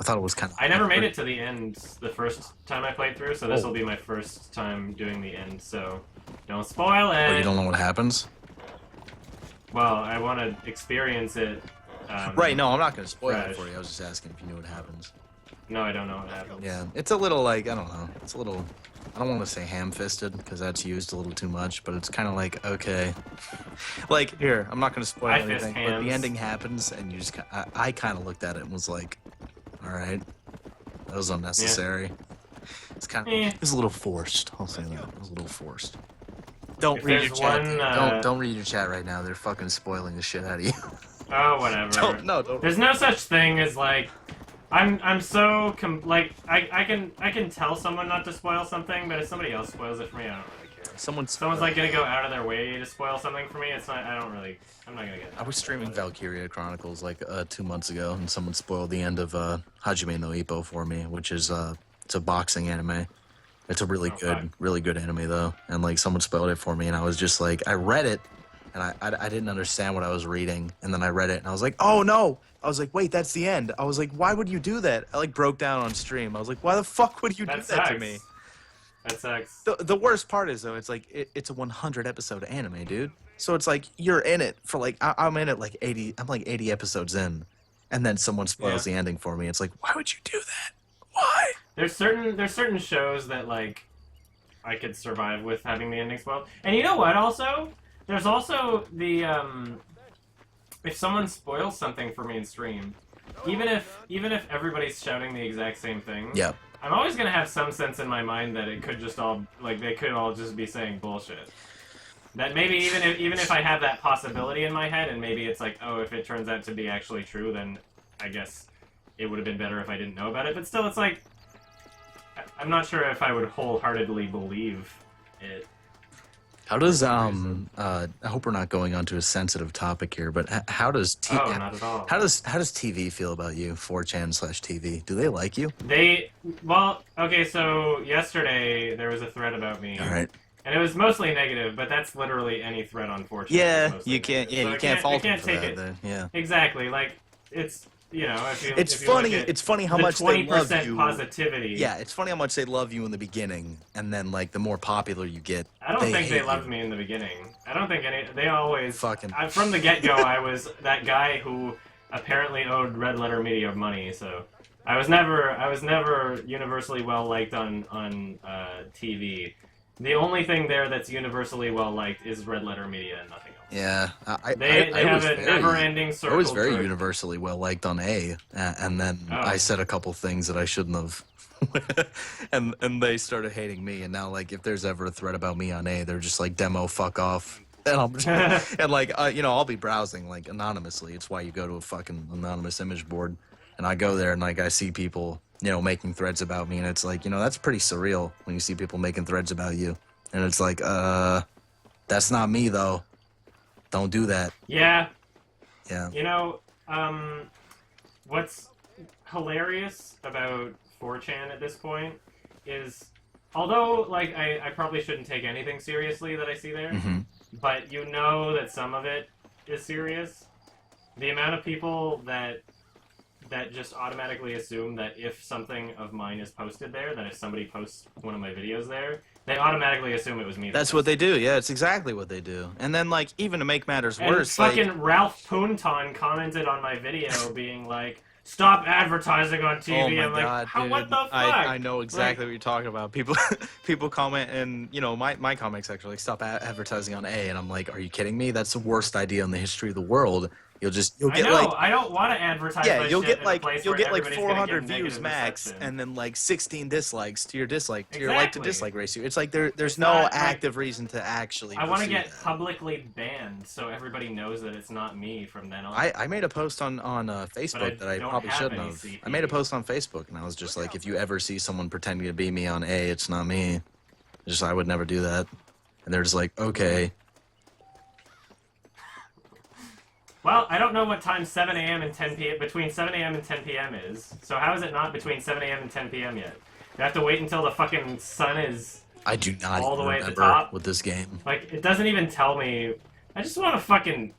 I thought it was kind of. I never made it to the end the first time I played through, so this will be my first time doing the end. So don't spoil it. Oh, you don't know what happens? Well, I want to experience it. Right, no, I'm not going to spoil it fresh. for you. I was just asking if you knew what happens. No, I don't know what happens. Yeah, it's a little like, I don't know. It's a little, I don't want to say ham-fisted because that's used a little too much, but it's kind of like, okay. Like, here, I'm not going to spoil I fist anything, but the hams. ending happens and you just, I kind of looked at it and was like, all right, that was unnecessary. It's kind of, it was a little forced. I'll say that. It was a little forced. Don't If read your there's chat. one, Don't read your chat right now. They're fucking spoiling the shit out of you. Oh, whatever. Don't. There's no such thing as like, I'm so like I can tell someone not to spoil something, but if somebody else spoils it for me, I don't really care. Someone's Someone's like gonna go out of their way to spoil something for me. It's not. I'm not gonna get. I was streaming Valkyria Chronicles like 2 months ago, and someone spoiled the end of Hajime no Ippo for me, which is it's a boxing anime. It's a really good anime though, and like someone spoiled it for me, and I was just like, I read it, and I didn't understand what I was reading, and then I read it, and I was like, oh no! I was like, wait, that's the end. I was like, why would you do that? I like broke down on stream. I was like, why the fuck would you do that to me? That sucks. The worst part is though, it's like it's a 100 episode anime, dude. So it's like you're in it for like I'm in it like 80. I'm like 80 episodes in, and then someone spoils the ending for me. It's like, why would you do that? Why? There's certain shows that like I could survive with having the ending spoiled. And you know what? Also, there's also the if someone spoils something for me in stream, even if everybody's shouting the exact same thing. Yeah. I'm always gonna have some sense in my mind that it could just all like they could all just be saying bullshit. That maybe even if I have that possibility in my head, and maybe it's like, oh, if it turns out to be actually true, then I guess it would have been better if I didn't know about it. But still, it's like I'm not sure if I would wholeheartedly believe it. How does I hope we're not going on to a sensitive topic here, but how does Oh, not at all. how does TV feel about you? 4chan/TV. Do they like you? Well, okay, so yesterday there was a thread about me. All right. And it was mostly negative, but that's literally any thread on 4chan. Yeah, is mostly you can't. negative. Yeah, So you can't fault them can't for take that. it. Then. Yeah. Exactly, like it's if you It's if you funny. look at It's funny how the much they love 20% you. positivity. Yeah, it's funny how much they love you in the beginning, and then like the more popular you get, I don't think they hate loved you. me in the beginning. I don't think they always Fucking. from the get go. I was that guy who apparently owed Red Letter Media money, so I was never universally well liked on TV. The only thing there that's universally well liked is Red Letter Media and nothing else. Yeah, They I have was a very, never-ending circle. I was very jerk. universally well liked on A, and then Oh. I said a couple things that I shouldn't have, and they started hating me. And now, like, if there's ever a thread about me on A, they're just like, demo, fuck off. And I'm just, and like, you know, I'll be browsing like anonymously. It's why you go to a fucking anonymous image board, and I go there and like I see people, you know, making threads about me, and it's like, you know, that's pretty surreal when you see people making threads about you, and it's like, that's not me though. Don't do that. Yeah. Yeah. You know, what's hilarious about 4chan at this point is, although, like, I probably shouldn't take anything seriously that I see there, Mm-hmm. but you know that some of it is serious. The amount of people that just automatically assume that if something of mine is posted there, that if somebody posts one of my videos there, they automatically assume it was me. That's what they do. Yeah, it's exactly what they do. And then, like, even to make matters And worse, fucking like, Ralph Poonton commented on my video being like, "Stop advertising on TV." oh my I'm like, god, How, dude! what the fuck? I know exactly Like, what you're talking about. People comment, and you know, my comment section like, stop advertising on A, and I'm like, are you kidding me? That's the worst idea in the history of the world. You'll I get know. like. I don't want to advertise. Yeah, my you'll shit get in a like place you'll where get like everybody's gonna 400 get views negative max, reception. and then like 16 dislikes to your dislike to your like to Exactly. dislike ratio. It's like there's It's no not, like- active reason to actually. I want to pursue get that. publicly banned so everybody knows that it's not me from then on. I made a post on Facebook that I don't probably have shouldn't any have. CP. I made a post on Facebook, and I was just like, if you ever see someone pretending to be me on A, it's not me. Just I would never do that. And they're just like, okay. Well, I don't know what time 7 a.m. and 10 p.m. between 7 a.m. and 10 p.m. is. So how is it not between 7 a.m. and 10 p.m. yet? You have to wait until the fucking sun is I do not all the even way at the remember top. with this game. Like, it doesn't even tell me. I just want to fucking.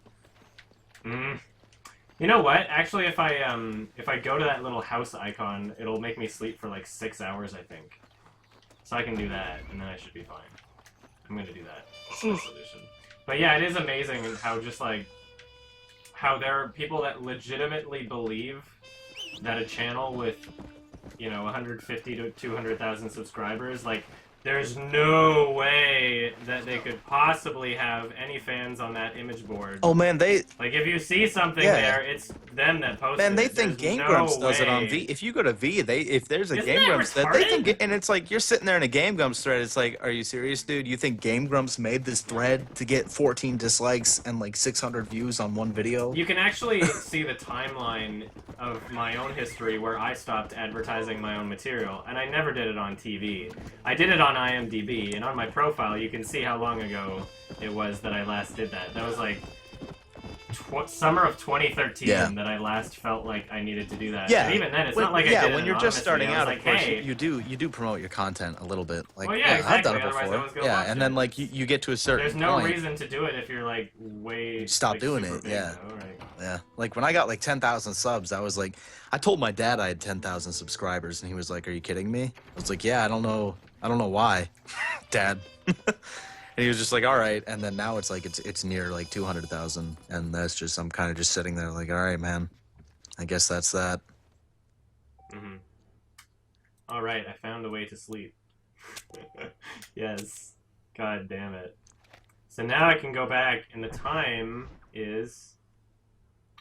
You know what? Actually, if I go to that little house icon, it'll make me sleep for like 6 hours, I think. So I can do that, and then I should be fine. I'm gonna do that. That's my solution. But yeah, it is amazing how just like how there are people that legitimately believe that a channel with, you know, 150 to 200,000 subscribers, like, there's no way that they could possibly have any fans on that image board. Oh man, they Like, if you see something Yeah. there, it's them that posted man, they it. think There's Game no Grumps does it on way. V. If you go to V, if there's a Isn't Game that Grumps that they retarded? think, and it's like you're sitting there in a Game Grumps thread. It's like, are you serious, dude? You think Game Grumps made this thread to get 14 dislikes and like 600 views on one video? You can actually see the timeline of my own history where I stopped advertising my own material, and I never did it on TV. I did it on IMDb, and on my profile you can see how long ago it was that I last did that. That was like summer of 2013 Yeah. that I last felt like I needed to do that. Yeah. And even then, it's when, not like I yeah, did it when you're just anonymously. starting I was out, like, of course, hey, you do promote your content a little bit. Like, Well, yeah, I've done exactly, it otherwise no before. one's gonna Yeah, watch and it. then like you get to a certain there's no point. reason to do it if you're like way Stop like, doing super it, big, yeah. though, right? Yeah, like when I got like 10,000 subs, I was like, I told my dad I had 10,000 subscribers, and he was like, "Are you kidding me?" I was like, "Yeah, I don't know why, Dad." And he was just like, "All right." And then now it's like it's near like 200,000, and that's just I'm kind of just sitting there like, "All right, man, I guess that's that." Mm-hmm. All right, I found a way to sleep. Yes. God damn it. So now I can go back, and the time is...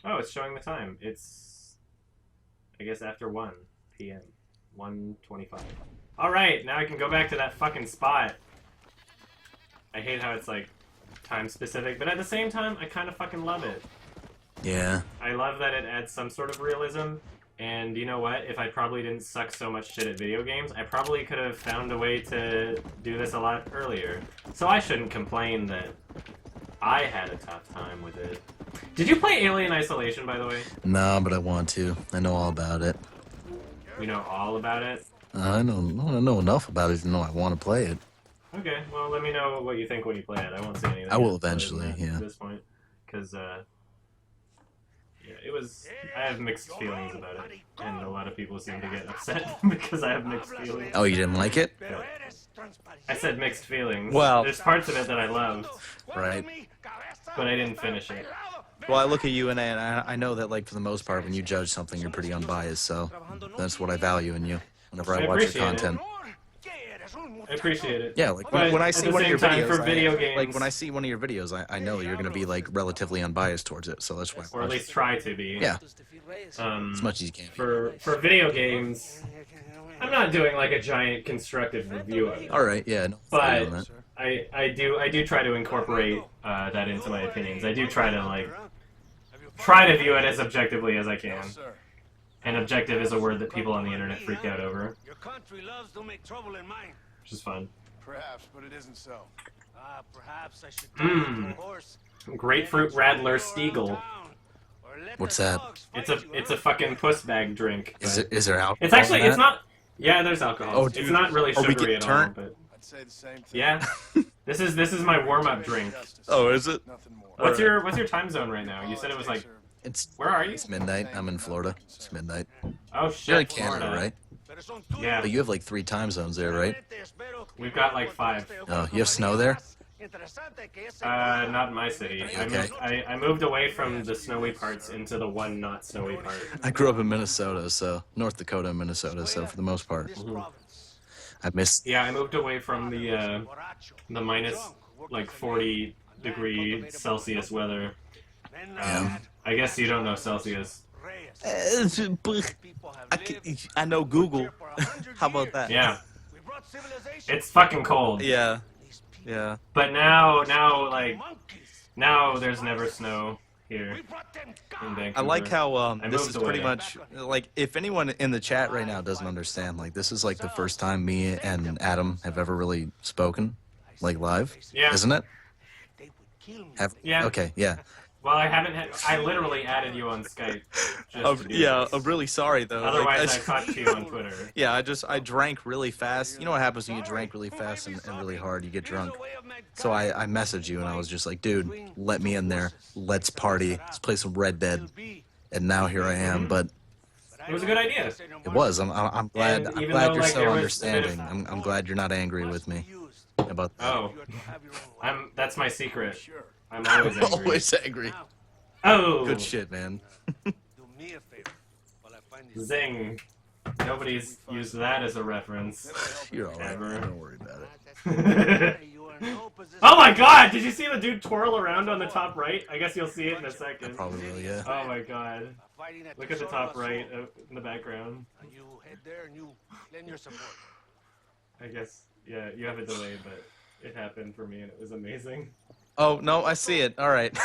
Oh, it's showing the time. It's, I guess, after 1 p.m. 1:25. All right, now I can go back to that fucking spot. I hate how it's, like, time-specific, but at the same time, I kind of fucking love it. Yeah. I love that it adds some sort of realism, and you know what? If I probably didn't suck so much shit at video games, I probably could have found a way to do this a lot earlier. So I shouldn't complain that I had a tough time with it. Did you play Alien Isolation, by the way? No, but I want to. I know all about it. You know all about it? I don't know enough about it to know I want to play it. Okay, well, let me know what you think when you play it. I won't say anything. I will else other than eventually, that yeah. At this point, because yeah, it was. I have mixed feelings about it, and a lot of people seem to get upset because I have mixed feelings. Oh, you didn't like it? I said mixed feelings. Well- There's parts of it that I loved, Right. but I didn't finish it. Well, I look at you and I know that, like, for the most part, when you judge something, you're pretty unbiased, so that's what I value in you whenever I watch your appreciate it. content. I appreciate it. Yeah, like But when I at see the one of same your time, videos, for video games, like when I see one of your videos, I know you're gonna be like relatively unbiased towards it. So that's why. or at least try to be. Yeah. As much as you can. For video games, I'm not doing like a giant constructive review of it. All right. Yeah. No, But I do try to incorporate that into my opinions. I do try to view it as objectively as I can. And objective is a word that people on the internet freak out over, Your country loves to make trouble in mine. which is fun. Perhaps, but it isn't so. Perhaps I should Mmm. Grapefruit Radler Stiegel. What's that? It's a fucking puss bag drink. Is there alcohol? It's actually in it's that? not. Yeah, there's alcohol. Oh, it's dude. not really Are we sugary getting at all, turned? but I'd say the same thing. yeah. This is my warm up drink. Oh, is it? Nothing more. What's your time zone right now? You said it was like. It's Where are you? It's midnight. I'm in Florida. It's midnight. Oh shit. You're in Canada, Florida. right? Yeah. But you have like 3 time zones there, right? We've got like 5. Oh, you have snow there? Not in my city. Okay. I moved away from the snowy parts into the one not snowy part. I grew up in Minnesota, so North Dakota, and Minnesota. So for the most part, I missed. Yeah, I moved away from the minus like 40 degree Celsius weather. I guess you don't know Celsius. I know Google. How about that? Yeah. It's fucking cold. Yeah. Yeah. But now there's never snow here in Vancouver. I like how I this moved is pretty away. much like if anyone in the chat right now doesn't understand, like this is like the first time me and Adam have ever really spoken, like live. Yeah. Isn't it? Yeah. Okay. Yeah. Well, I literally added you on Skype. Just to do this. I'm really sorry though. Otherwise, I talked to you on Twitter. Yeah, I drank really fast. You know what happens when you drink really fast and really hard? You get drunk. So I messaged you and I was just like, dude, let me in there. Let's party. Let's play some Red Dead. And now here I am. But It was a good idea. it was. I'm glad. And I'm even glad though, you're like, so there was a bit of- understanding. I'm glad you're not angry with me about that. Oh, that's my secret. I'm always angry. Always angry. Oh, Good shit, man. Zing. Nobody's used that as a reference. You're all right. Ever. Man. Don't worry about it. Oh my god, did you see the dude twirl around on the top right? I guess you'll see it in a second. Probably will, yeah. Oh my god. Look at the top right in the background. You head there and you lend your support. I guess, yeah, you have a delay, but it happened for me and it was amazing. Oh no, I see it. All right.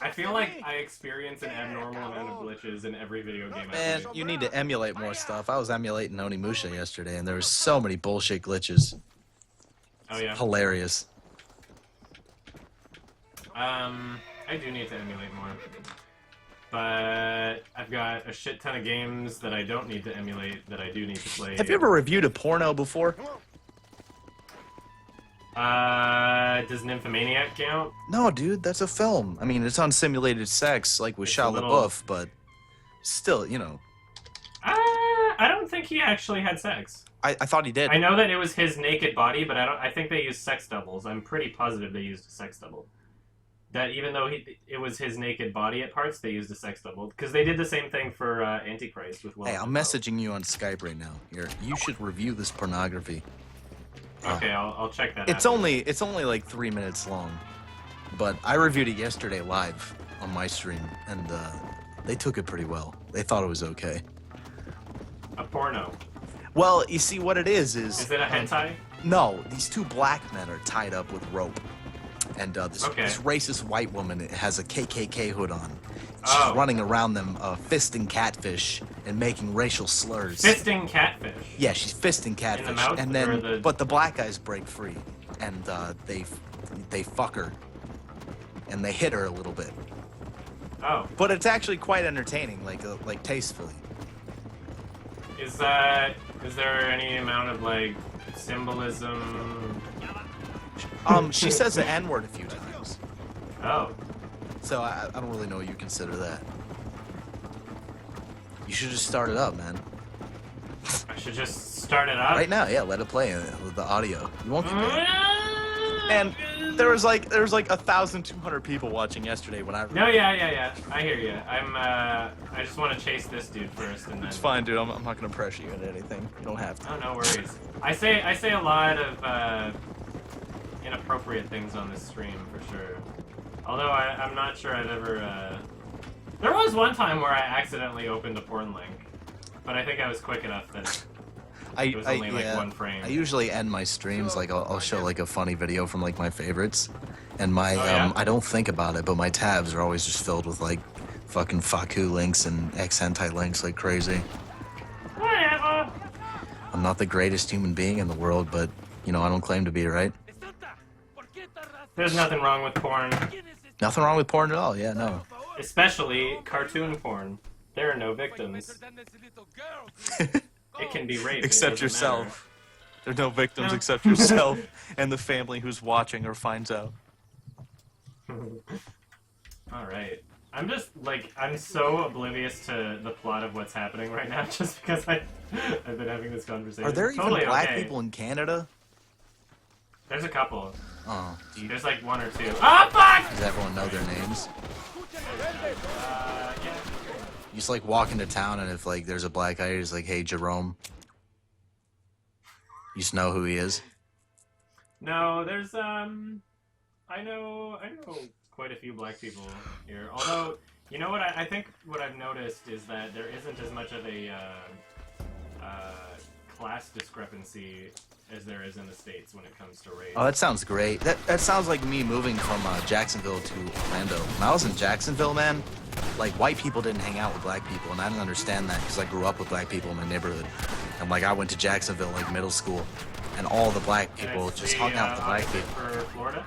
I feel like I experience an abnormal amount of glitches in every video game I Man, play. you need to emulate more stuff. I was emulating Onimusha yesterday, and there was so many bullshit glitches. Oh yeah. Hilarious. I do need to emulate more. But I've got a shit ton of games that I don't need to emulate that I do need to play. Have you ever reviewed a porno before? Does Nymphomaniac count? No, dude, that's a film. I mean, it's on simulated sex, like with It's a Shia little- LaBeouf, but still, you know. I don't think he actually had sex. I thought he did. I know that it was his naked body, but I think they used sex doubles. I'm pretty positive they used a sex double. That even though it was his naked body at parts, they used a sex double because they did the same thing for Antichrist with Will. Hey, I'm messaging you on Skype right now. You should review this pornography. Okay, I'll check that. It's out. only like 3 minutes long, but I reviewed it yesterday live on my stream, and they took it pretty well. They thought it was okay. A porno. Well, you see what it is Is it a hentai? no, these 2 black men are tied up with rope, and this Okay. racist white woman has a KKK hood on. She's Oh. running around them, fisting catfish and making racial slurs. Fisting catfish. Yeah, she's fisting catfish, mouth and or then but the black guys break free, and they fuck her, and they hit her a little bit. Oh, But it's actually quite entertaining, like tastefully. is there any amount of like symbolism? She says the N-word a few times, Oh, so I don't really know what you consider that. You should just start it up, man. I should just start it up. Right now, yeah, let it play with the audio. You won't get mad. And there was like 1,200 people watching yesterday when I. No, yeah. I hear you. I just want to chase this dude first, and then. It's fine, dude. I'm not gonna pressure you into anything. You don't have to. Oh, no worries. I say a lot of inappropriate things on this stream for sure. Although I'm not sure I've ever. There was one time where I accidentally opened a porn link, but I think I was quick enough that it was only like one frame. I usually end my streams like I'll show like a funny video from like my favorites, and my I don't think about it, but my tabs are always just filled with like fucking faku links and hentai links like crazy. Whatever. I'm not the greatest human being in the world, but you know I don't claim to be, right? There's nothing wrong with porn. Nothing wrong with porn at all. Yeah, no. Especially cartoon porn. There are no victims. It can be rape. Except yourself. There are no victims except yourself and the family who's watching or finds out. Alright. I'm just, like, I'm so oblivious to the plot of what's happening right now just because I've been having this conversation. Are there totally even black okay. people in Canada? There's a couple. Oh. There's like one or two. Oh, fuck! Does everyone know their names? Yeah. You just like walk into town and if like there's a black guy who's like, hey Jerome. You just know who he is? No, there's I know quite a few black people here. Although, you know what I think what I've noticed is that there isn't as much of a class discrepancy as there is in the States when it comes to race. Oh, that sounds great. That sounds like me moving from Jacksonville to Orlando. When I was in Jacksonville, man, like white people didn't hang out with black people, and I didn't understand that because I grew up with black people in my neighborhood. And like I went to Jacksonville like middle school, and all the black people just hung out with the black people. For Florida?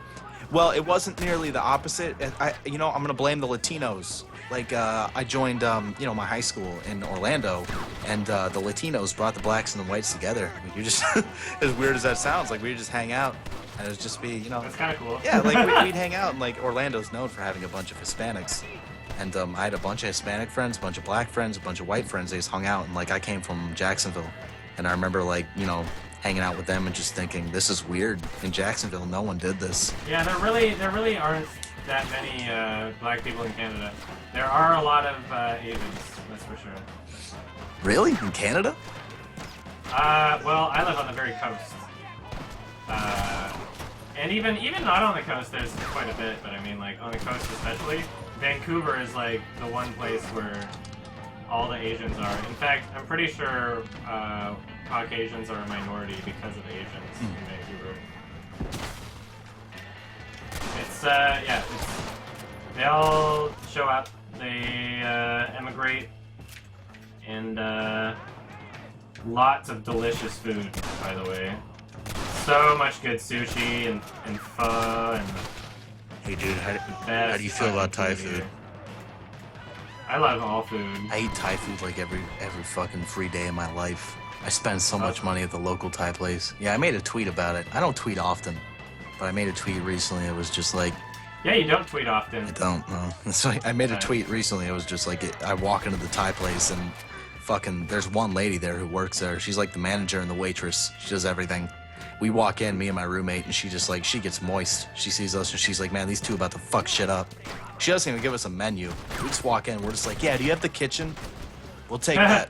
Well, it wasn't nearly the opposite. I'm gonna blame the Latinos. Like, I joined, my high school in Orlando, and the Latinos brought the blacks and the whites together. I mean, you just, as weird as that sounds, like we'd just hang out, and it would just be, That's kind of cool. Yeah, like we'd hang out, and like Orlando's known for having a bunch of Hispanics, and I had a bunch of Hispanic friends, a bunch of black friends, a bunch of white friends. They just hung out, and like I came from Jacksonville, and I remember like hanging out with them and just thinking, this is weird. In Jacksonville, no one did this. Yeah, there really aren't that many black people in Canada. There are a lot of Asians, that's for sure. Really? In Canada? Well, I live on the very coast. And even not on the coast, there's quite a bit, but I mean, like, on the coast especially, Vancouver is, like, the one place where all the Asians are. In fact, I'm pretty sure Caucasians are a minority because of Asians in Vancouver. They all show up, they emigrate, and lots of delicious food, by the way. So much good sushi and pho and... Hey dude, how do you feel about Thai food? I love all food. I eat Thai food like every fucking free day of my life. I spend so much money at the local Thai place. Yeah, I made a tweet about it. I don't tweet often, but I made a tweet recently. It was just like... Yeah, you don't tweet often. I don't, no. So I made a tweet recently. It was just like, I walk into the Thai place and fucking, there's one lady there who works there. She's like the manager and the waitress. She does everything. We walk in, me and my roommate, and she just like, she gets moist. She sees us and she's like, man, these two about to fuck shit up. She doesn't even give us a menu. We just walk in, we're just like, yeah, do you have the kitchen? We'll take that.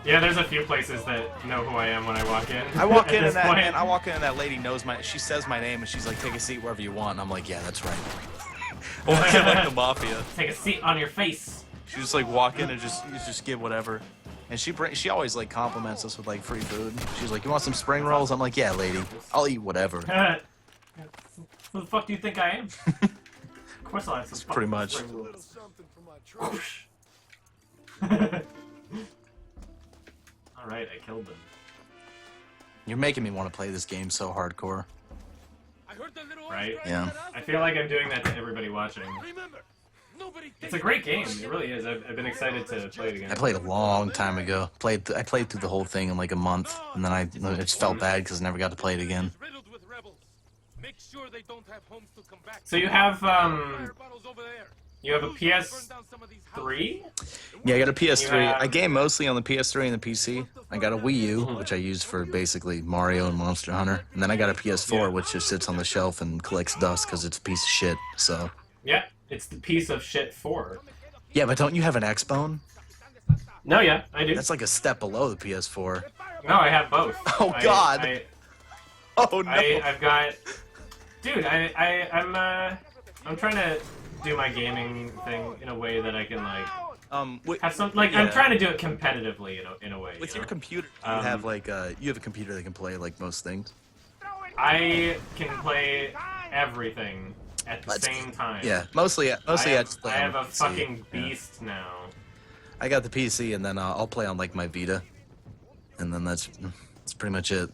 Yeah, there's a few places that know who I am when I walk in. I walk in and that lady knows she says my name and she's like, take a seat wherever you want. And I'm like, yeah, that's right. Walk in like the mafia. Take a seat on your face. She just like walk in and just give whatever. And she always like compliments us with like free food. She's like, you want some spring rolls? I'm like, yeah, lady, I'll eat whatever. Who the fuck do you think I am? Of course I'll have some pretty much. spring rolls. Alright, I killed them. You're making me want to play this game so hardcore. Right? Yeah. I feel like I'm doing that to everybody watching. It's a great game. It really is. I've been excited to play it again. I played a long time ago. I played through the whole thing in like a month, and then I just felt bad because I never got to play it again. So you have You have a PS3? Yeah, I got a PS3. Yeah. I game mostly on the PS3 and the PC. I got a Wii U, which I use for basically Mario and Monster Hunter. And then I got a PS4, which just sits on the shelf and collects dust because it's a piece of shit, so... Yeah, it's the piece of shit 4. Yeah, but don't you have an Xbone? No, yeah, I do. That's like a step below the PS4. No, I have both. Oh, God. Oh, no. I've got... Dude, I'm trying to do my gaming thing in a way that I can, like... have some, like, I'm trying to do it competitively in a way. With your computer, you have, like, you have a computer that can play, like, most things? I can play everything at the same time. Yeah, mostly I have a fucking beast now. I got the PC, and then I'll play on like my Vita, and then that's pretty much it.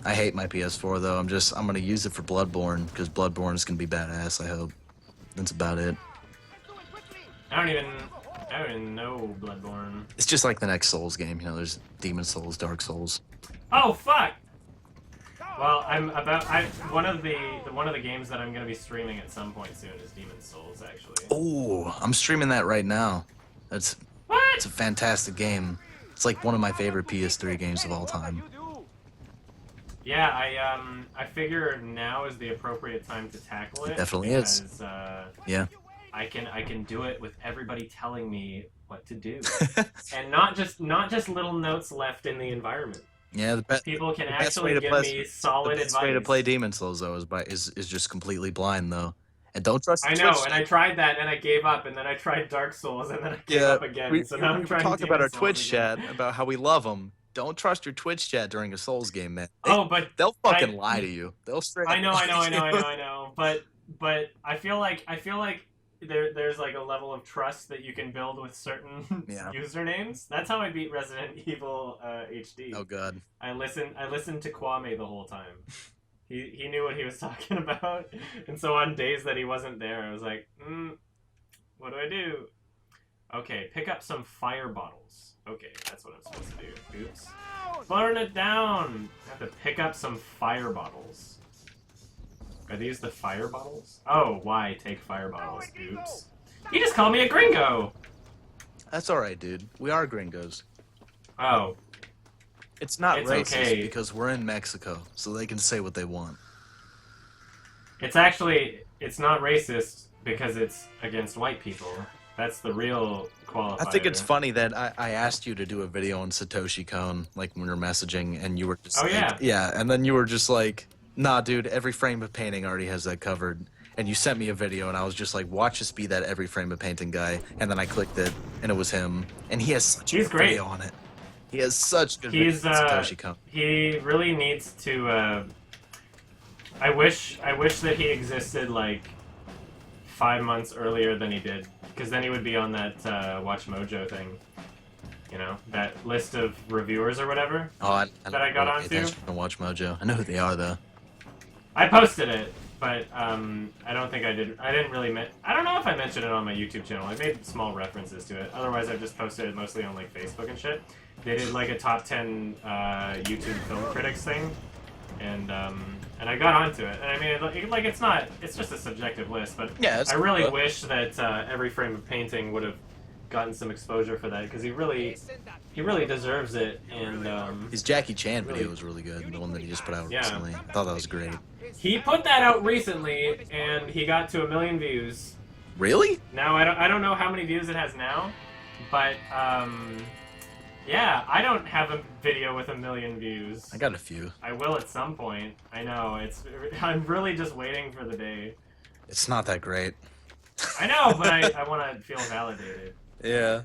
I hate my PS4 though. I'm gonna use it for Bloodborne because Bloodborne is gonna be badass. I hope. That's about it. I don't even know Bloodborne. It's just like the next Souls game. You know, there's Demon Souls, Dark Souls. Oh fuck! Well, one of the games that I'm gonna be streaming at some point soon is Demon Souls, actually. Oh, I'm streaming that right now. It's a fantastic game. It's like one of my favorite PS3 games of all time. Yeah, I figure now is the appropriate time to tackle it. It definitely because, is. Yeah. I can do it with everybody telling me what to do, and not just little notes left in the environment. Yeah, people can actually give me solid advice. The best way to play Demon Souls though is just completely blind though, and don't trust. I know, and I tried that, and I gave up, and then I tried Dark Souls, and then I gave up again. So now I'm trying to talk about our Twitch chat about how we love them. Don't trust your Twitch chat during a Souls game, man. But they'll fucking lie to you. They'll straight. I know. But I feel like there's like a level of trust that you can build with certain usernames. That's how I beat Resident Evil HD. Oh god. I listened to Kwame the whole time. He knew what he was talking about, and so on days that he wasn't there, I was like, what do I do? Okay, pick up some fire bottles. Okay, that's what I'm supposed to do. Oops. Burn it down! I have to pick up some fire bottles. Are these the fire bottles? Oh, why take fire bottles? Oops. You just called me a gringo! That's alright, dude. We are gringos. Oh. It's not racist because we're in Mexico, so they can say what they want. It's not racist because it's against white people. That's the real qualifier. I think it's funny that I asked you to do a video on Satoshi Kon, like when we were messaging, and you were just yeah, and then you were just like, nah, dude, every frame of painting already has that covered. And you sent me a video, and I was just like, watch us be that every frame of painting guy. And then I clicked it, and it was him. And he has such a video on it. He has such good videos, Satoshi Kon. He really needs to, I wish that he existed, like, 5 months earlier than he did. Because then he would be on that Watch Mojo thing. You know, that list of reviewers or whatever that I got onto. Watch Mojo. I know who they are, though. I posted it, but I don't think I did. I didn't really. I don't know if I mentioned it on my YouTube channel. I made small references to it. Otherwise, I've just posted it mostly on like Facebook and shit. They did like a top 10 YouTube film critics thing, and I got onto it. And I mean, like it's just a subjective list, but yeah, I really wish that every frame of painting would have gotten some exposure for that because he really deserves it. And his Jackie Chan video was really good. The one that he just put out recently. I thought that was great. He put that out recently, and he got to 1 million views. Really? Now I don't know how many views it has now, but yeah, I don't have a video with 1 million views. I got a few. I will at some point. I know I'm really just waiting for the day. It's not that great. I know, but I want to feel validated. Yeah.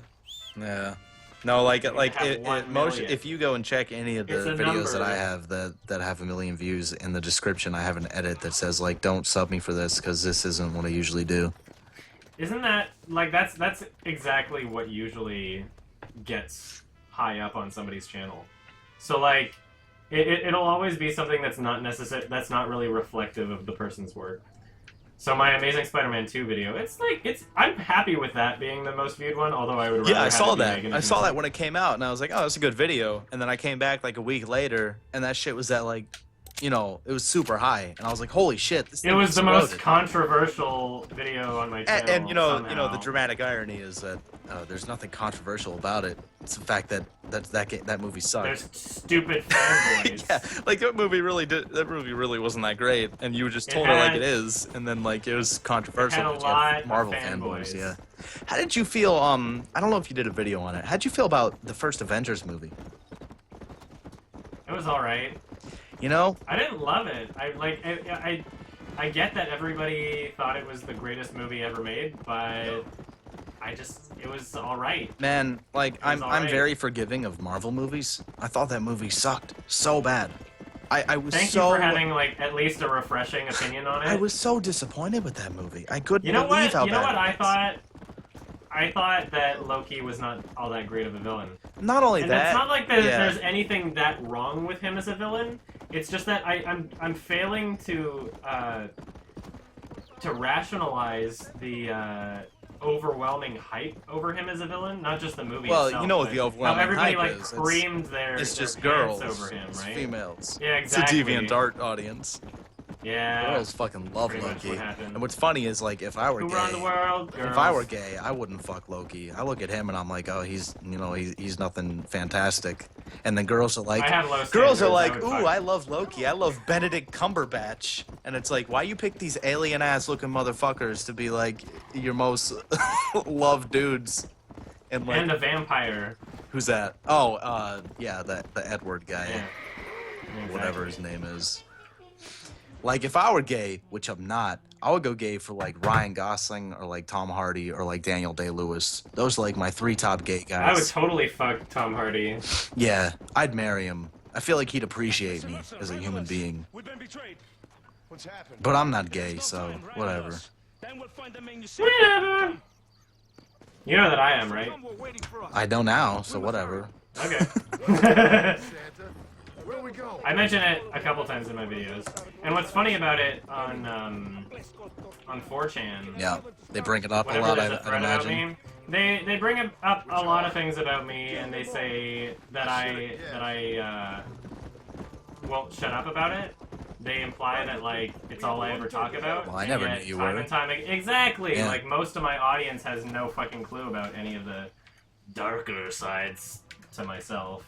No, if you go and check any of the videos that I have that have 1 million views, in the description I have an edit that says like, don't sub me for this because this isn't what I usually do. Isn't that like that's exactly what usually gets high up on somebody's channel? So like it'll always be something that's not really reflective of the person's work. So my Amazing Spider-Man 2 video, I'm happy with that being the most viewed one, although I would rather I saw that. I saw that when it came out, and I was like, oh, that's a good video. And then I came back like a week later, and that shit was at like you know, it was super high, and I was like, holy shit, this It thing was the most exploded. controversial video on my channel. And you know, somehow. the dramatic irony is that there's nothing controversial about it. It's the fact that that movie sucked. There's stupid fanboys. Yeah, like that movie really wasn't that great, and you just told her like it is, and then like it was controversial. It had a but you have lot Marvel of fanboys, fanboys. yeah. How did you feel? I don't know if you did a video on it. How'd you feel about the first Avengers movie? It was alright. You know, I didn't love it. I get that everybody thought it was the greatest movie ever made, but it was alright. man, like I'm alright. very forgiving of Marvel movies. I thought that movie sucked so bad. I was Thank so you for having like at least a refreshing opinion on it. I was so disappointed with that movie. I couldn't You know believe what? how You know bad what it I was. thought? I thought that Loki was not all that great of a villain. Not only And that, it's not like there's yeah. anything that wrong with him as a villain. It's just that I'm failing to rationalize the overwhelming hype over him as a villain, not just the movie Well, itself, you know what but the overwhelming how everybody hype like is. creamed It's their just pants girls. over him, It's right? females. Yeah, exactly. It's a DeviantArt audience. Yeah. Girls fucking love pretty much Loki. what happened. And what's funny is like if I were Who gay, run the world? Girls. if I were gay, I wouldn't fuck Loki. I look at him and I'm like, oh, he's nothing fantastic. And then girls are like, I have low girls are standards, like, I would ooh, fuck. I love Loki. I love Benedict Cumberbatch. And it's like, why you pick these alien ass looking motherfuckers to be like your most loved dudes? And like, And a vampire. who's that? Oh, yeah, the Edward guy, Yeah. Exactly. whatever his name is. Like, if I were gay, which I'm not, I would go gay for, like, Ryan Gosling or, like, Tom Hardy or, like, Daniel Day-Lewis. Those are, like, my 3 top gay guys. I would totally fuck Tom Hardy. Yeah, I'd marry him. I feel like he'd appreciate me as a human being. We've been betrayed. What's happened? But I'm not gay, so whatever. Then we'll find the manuscript. Whatever. You know that I am, right? Some were waiting for us. I know now, so whatever. Okay. Santa, where we go? I mention it a couple times in my videos. And what's funny about it on 4chan, Yeah, they bring it up a whenever lot, there's a I'd thread about imagine. me, they bring up a lot of things about me, and they say that I won't shut up about it. They imply that like it's all I ever talk about. Well, I never and yet, knew you time were. and time exactly. Yeah. Like most of my audience has no fucking clue about any of the darker sides to myself.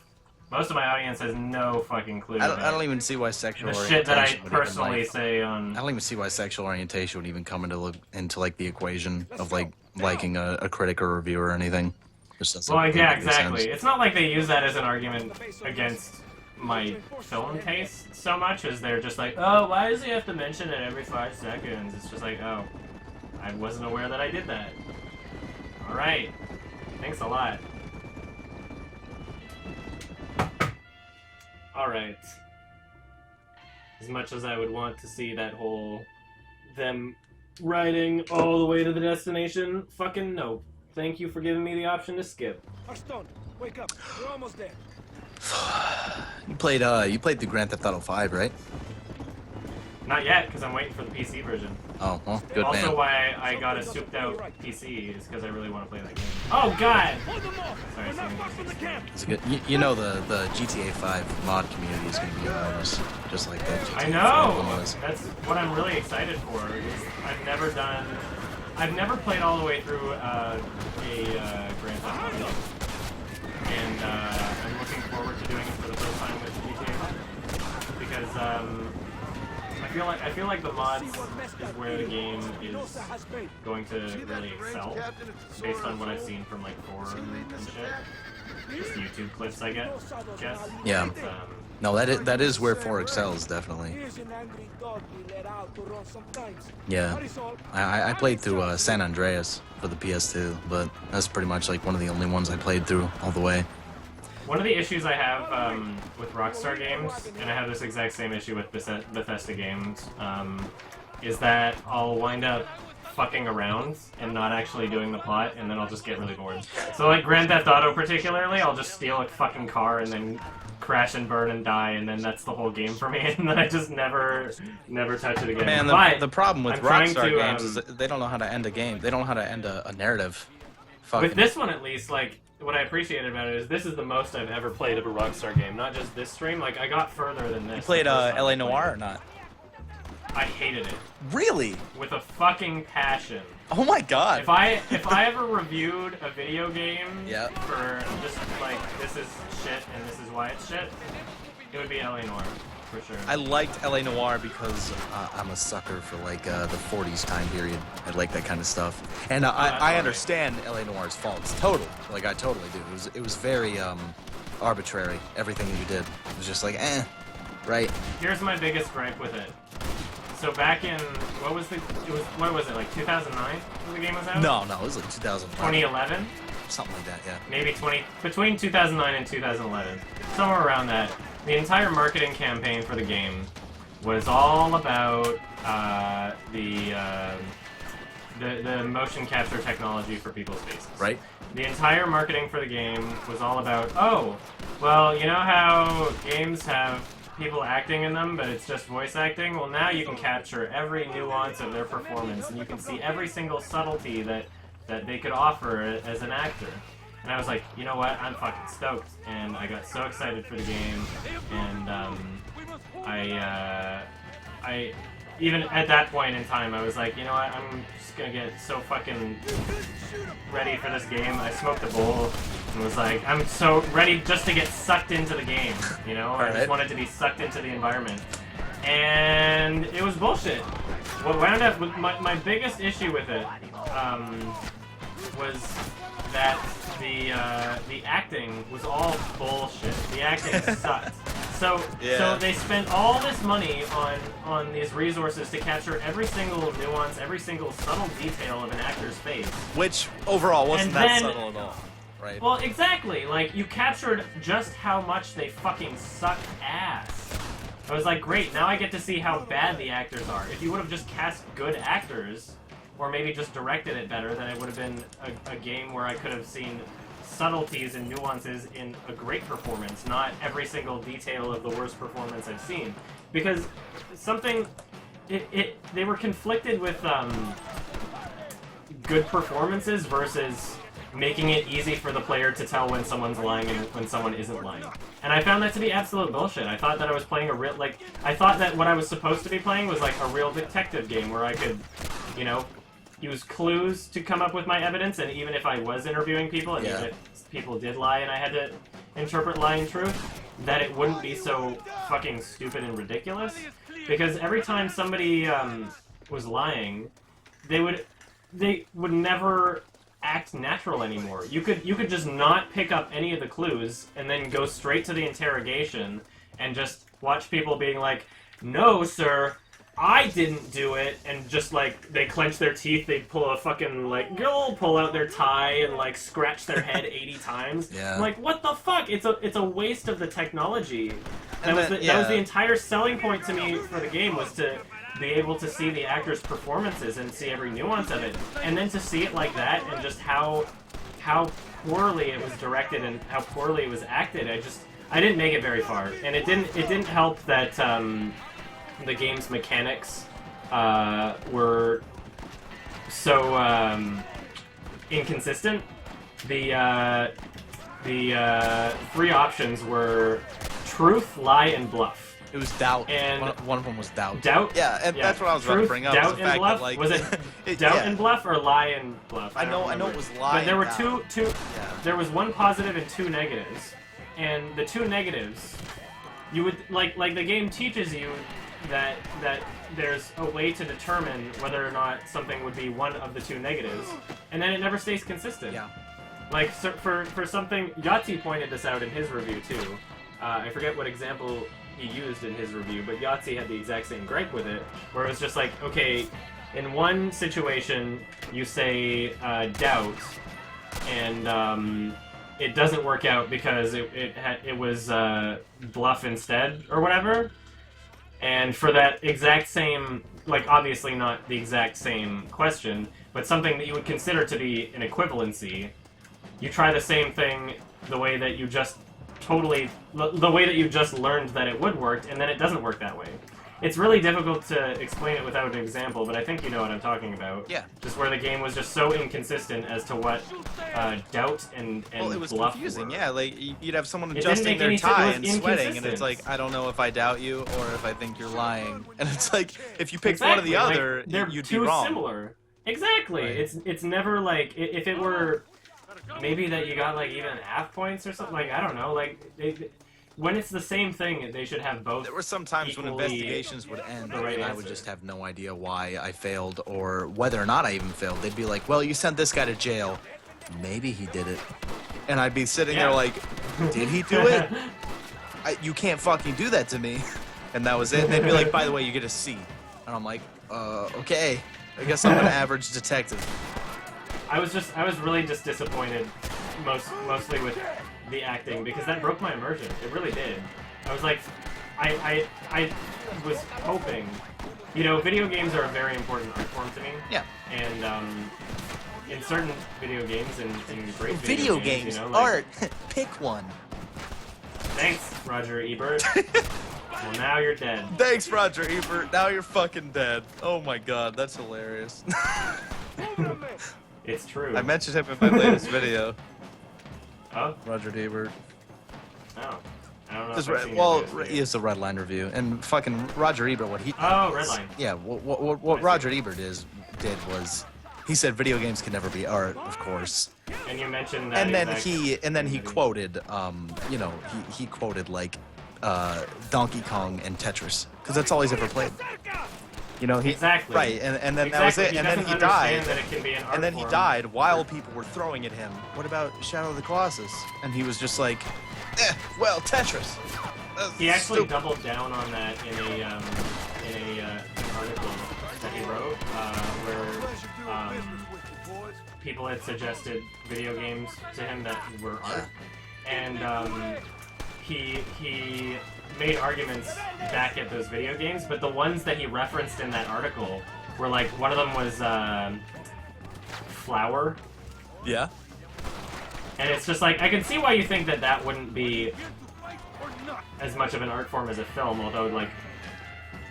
Most of my audience has no fucking clue. I about don't even see why sexual the orientation shit that I would even, personally like, say I on. don't even see why sexual orientation would even come into like the equation of like liking a critic or reviewer or anything. Just doesn't Well, make yeah, any exactly. sense. It's not like they use that as an argument against my film taste so much as they're just like, oh, why does he have to mention it every 5 seconds? It's just like, oh, I wasn't aware that I did that. Alright. Thanks a lot. Alright. As much as I would want to see that whole them riding all the way to the destination, fucking nope. Thank you for giving me the option to skip. Ashton, wake up. We're almost there. You played the Grand Theft Auto 5, right? Not yet, because I'm waiting for the PC version. Oh, well, good Also, man. why I got a souped out PC is because I really want to play that game. Oh God! Hold them off. Sorry, We're not sorry. far from the camp. It's a good. You know the GTA 5 mod community is gonna be enormous, just like that. GTA I 4 know. was. That's what I'm really excited for. Is I've never played all the way through a Grand Theft Auto, and I'm looking forward to doing it for the first time with GTA 5 because I feel like the mods is where the game is going to really excel, based on what I've seen from like forums and shit. Just YouTube clips I get. Yeah. It's, No, that is where 4 excels, definitely. Here's an angry dog we let out to run sometimes. Yeah. That is all. I played through San Andreas for the PS2, but that's pretty much like one of the only ones I played through all the way. One of the issues I have with Rockstar games, and I have this exact same issue with Bethesda games, is that I'll wind up fucking around and not actually doing the plot, and then I'll just get really bored. So like Grand Theft Auto particularly, I'll just steal a fucking car and then crash and burn and die, and then that's the whole game for me, and then I just never touch it again. Man, But the problem with I'm trying Rockstar to, games is that they don't know how to end a game. They don't know how to end a narrative. Fucking. with this one at least, like, what I appreciated about it is this is the most I've ever played of a Rockstar game. Not just this stream. Like I got further than this. You played the first time LA I played Noire it. or not? I hated it Really? with a fucking passion. Oh my god. If I ever reviewed a video game Yeah. for just like this is shit and this is why it's shit, it would be LA Noire for sure. I liked LA Noire because I'm a sucker for like the 40s time period. I like that kind of stuff, and that's I alright. understand LA Noire's faults. Totally, like I totally do. It was very arbitrary. Everything that you did it was just like right. Here's my biggest gripe with it. So back in what was it like 2009 when the game was out? No, it was like 2011, 2011. something like that. Yeah. Maybe between 2009 and 2011, somewhere around that. The entire marketing campaign for the game was all about the motion capture technology for people's faces. Right. The entire marketing for the game was all about, oh, well, you know how games have people acting in them, but it's just voice acting? Well, now you can capture every nuance of their performance, and you can see every single subtlety that they could offer as an actor. And I was like, you know what, I'm fucking stoked. And I got so excited for the game, and I even at that point in time, I was like, you know what, I'm just gonna get so fucking ready for this game. I smoked a bowl and was like, I'm so ready just to get sucked into the game, you know? I just wanted to be sucked into the environment. And it was bullshit. What wound up with my biggest issue with it was that the acting was all bullshit. The acting sucked. So they spent all this money on these resources to capture every single nuance, every single subtle detail of an actor's face. Which overall wasn't And that then- subtle at all. Right. Well, exactly. Like, you captured just how much they fucking sucked ass. I was like, great, now I get to see how bad the actors are. If you would have just cast good actors, or maybe just directed it better, then it would have been a game where I could have seen subtleties and nuances in a great performance, not every single detail of the worst performance I've seen. Because they were conflicted with good performances versus making it easy for the player to tell when someone's lying and when someone isn't lying. And I found that to be absolute bullshit. I thought that I was playing I thought that what I was supposed to be playing was like a real detective game where I could, you know, use clues to come up with my evidence, and even if I was interviewing people, and even if people did lie and I had to interpret lying truth, that it wouldn't be so fucking stupid and ridiculous. Because every time somebody was lying, they would never act natural anymore. You could just not pick up any of the clues and then go straight to the interrogation and just watch people being like, "No, sir, I didn't do it," and just like they clench their teeth, they pull a fucking like pull out their tie and like scratch their head 80 times. Yeah. I'm like, what the fuck? It's a waste of the technology. That was then- the entire selling point to me for the game, was to be able to see the actors' performances and see every nuance of it, and then to see it like that and just how poorly it was directed and how poorly it was acted. I didn't make it very far, and it didn't help that the game's mechanics were so inconsistent. The three options were truth, lie, and bluff. It was doubt. And one of them was doubt. Doubt? Yeah, and that's what I was about to Truth, bring up. doubt was the and fact bluff? that, like, Was it doubt yeah. and bluff or lie and bluff? I don't know remember. it was lie. But there were and two. doubt. There was one positive and two negatives, and the two negatives, you would like the game teaches you that there's a way to determine whether or not something would be one of the two negatives, and then it never stays consistent. Yeah. Like, so for something, Yahtzee pointed this out in his review too. I forget what example he used in his review, but Yahtzee had the exact same gripe with it, where it was just like, okay, in one situation you say doubt, and it doesn't work out because it was bluff instead or whatever, and for that exact same, like, obviously not the exact same question, but something that you would consider to be an equivalency, you try the same thing the way that you just learned that it would work, and then it doesn't work that way. It's really difficult to explain it without an example, but I think you know what I'm talking about. Yeah. Just where the game was just so inconsistent as to what doubt and Well, it was bluff confusing. were. Yeah, like you'd have someone It didn't adjusting make their any sense. It tie was and sweating, and it's inconsistent. like, I don't know if I doubt you or if I think you're lying. And it's like, if you picked one or the Exactly, other, like, they're you'd too be wrong. similar. Exactly. Right. It's never like if it were maybe that you got like even half points or something. Like I don't know. Like when it's the same thing, they should have both. There were some times when equally investigations would end, the right and I would answer. just have no idea why I failed or whether or not I even failed. They'd be like, well, you sent this guy to jail. Maybe he did it. And I'd be sitting there like, did he do it? You can't fucking do that to me. And that was it. And they'd be like, by the way, you get a C. And I'm like, okay. I guess I'm an average detective. I was really just disappointed, mostly with the acting because that broke my immersion. It really did. I was like, I was hoping, you know, video games are a very important art form to me. Yeah. And in certain video games and great Video games, games, you know, like, art, pick one. Thanks, Roger Ebert. Well, now you're dead. Thanks, Roger Ebert. Now you're fucking dead. Oh my god, that's hilarious. It's true. I mentioned him in my latest video. Oh? Roger Ebert. Oh. I don't know. Just If I've seen well, your videos. he is a Redline review, and fucking Roger Ebert. What he Oh, is- Redline. Yeah, what Roger Ebert did was he said video games can never be art, of course, And you mentioned that. and then exact he movie. quoted you know he quoted like Donkey Kong and Tetris because that's all he's ever played. You know, he Exactly. right, and then Exactly. that was it, He and then doesn't he died. understand that it can be an art And then he form. died while people were throwing at him. What about Shadow of the Colossus? And he was just like, well, Tetris. That's He actually stupid. doubled down on that in an article that he wrote, where people had suggested video games to him that were art, and he made arguments back at those video games, but the ones that he referenced in that article were like, one of them was Flower, Yeah. and it's just like, I can see why you think that that wouldn't be as much of an art form as a film, although like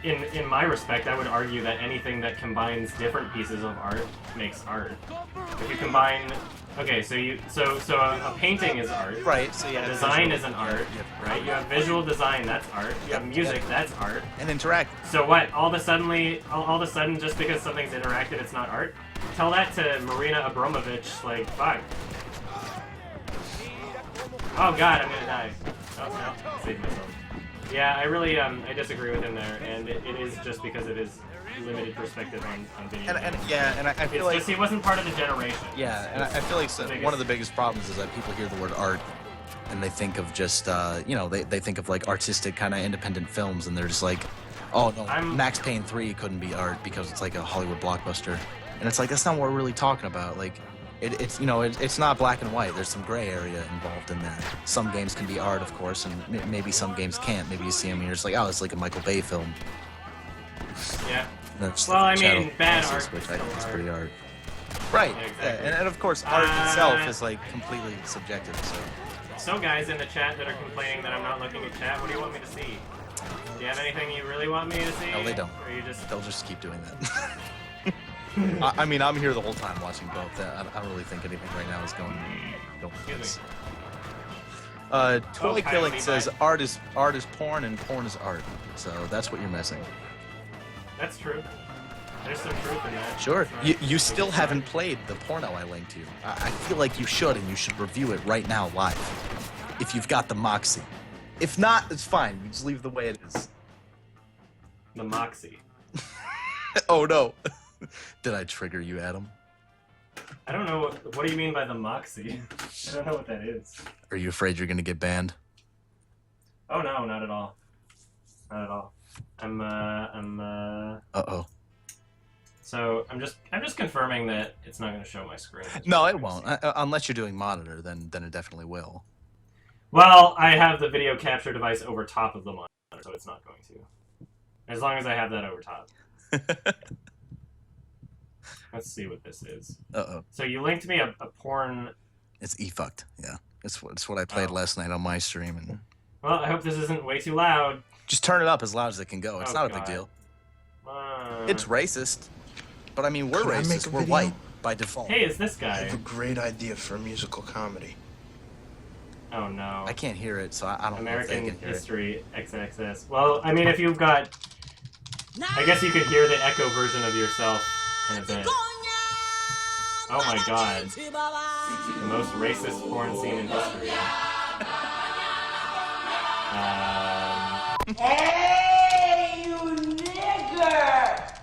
in my respect, I would argue that anything that combines different pieces of art makes art. If you combine, okay, so a painting is art. Right. So yeah. A design is an art, right? You have visual design, that's art. You have music, that's art. And interact. So what? All of a sudden, just because something's interactive, it's not art? Tell that to Marina Abramovich, like, fuck. Oh god, I'm gonna die. Oh no, save myself. Yeah, I really, I disagree with him there, and it is just because of his limited perspective on video And games. yeah, and I feel It's like just he wasn't part of the generation. yeah, and I feel like biggest- one of the biggest problems is that people hear the word art and they think of just you know they think of like artistic kind of independent films and they're just like, oh no, Max Payne 3 couldn't be art because it's like a Hollywood blockbuster, and it's like that's not what we're really talking about. Like it's you know it's not black and white. There's some gray area involved in there. Some games can be art, of course, and maybe some games can't. Maybe you see them and you're just like, oh, it's like a Michael Bay film. Yeah. And it's Well, like I Shadow mean, bad Colossus, art which is I think still is art. pretty art. Right. Yeah, Yeah, exactly. and of course, art itself is like completely subjective. So. So guys in the chat that are complaining that I'm not looking at chat, what do you want me to see? Do you have anything you really want me to see? No, they don't. Or you just... They'll just keep doing that. I mean, I'm here the whole time watching both. I don't really think anything right now is going Excuse nuts. Coyote Toy Killing says Bite. art is porn and porn is art. So that's what you're missing. That's true. There's some truth in that. Sure. It's not- You still haven't played the porno I linked you. I feel like you should, and you should review it right now live. If you've got the moxie. If not, it's fine. You just leave it the way it is. The Moxie. Oh no. Did I trigger you, Adam? I don't know, what do you mean by the Moxie? I don't know what that is. Are you afraid you're gonna get banned? Oh no, not at all. Not at all. Uh-oh. So I'm just confirming that it's not going to show my screen. No, it won't. Unless you're doing monitor, then it definitely will. Well, I have the video capture device over top of the monitor, so it's not going to. As long as I have that over top. Let's see what this is. Uh-oh. So you linked me a porn. It's e-fucked. Yeah. It's what I played last night on my stream, and Well, I hope this isn't way too loud. Just turn it up as loud as it can go. It's Oh, not a God. big deal. Uh, It's racist. But I mean, we're Could I make racist. a We're video? white by default. Hey, it's this I guy. have a great idea for a musical comedy. Oh no. I can't hear it, so I don't know if they American can hear it. History XXS. Well, I mean, if you've got, I guess you could hear the echo version of yourself in a bit. Oh my God. The most racist porn scene in history. Hey, you nigger!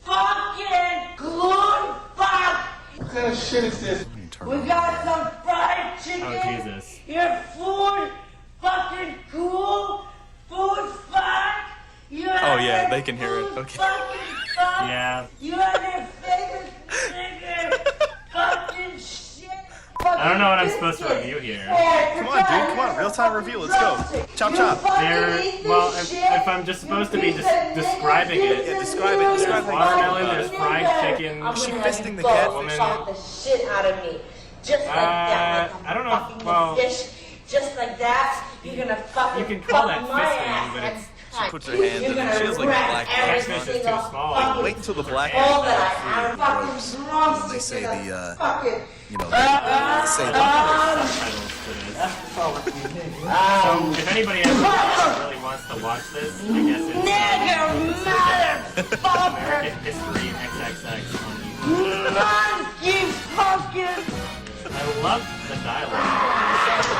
Fucking gloon fuck! What kind of shit is this? Turn We it up. got some fried chicken. Oh Jesus. Your food fucking cool. Food fuck. You Oh, yeah, they can hear it. Okay. Fucking fuck. Yeah. You are their favorite nigger. Fucking shit. I don't know what I'm supposed to review here. Come on, dude. Come on. Real-time review. Let's go. Chop, chop. Well, if I'm just supposed to be describing it, Yeah, describe it. Describe there's how you feel watermelon, about there's it. fried chicken. I'm Is she gonna have fisting you the both catfish? chop the shit out of me. Just like that. Like I don't I'm know, fucking well- the fish. Just like that. You're gonna fucking You can call fuck that my fisting, ass. but it's- She puts her hand in it. She has like wreck black every eyes. Catfish is single too small. fucking Wait until the black hole that eyes I have. are Fucking gross. drums When they say into the, fucking you know, they say the Subtitles to this. So if anybody ever really wants to watch this, I guess it's nigger motherfucker. American History XXX on YouTube. Monkey fucking. I love the dialogue.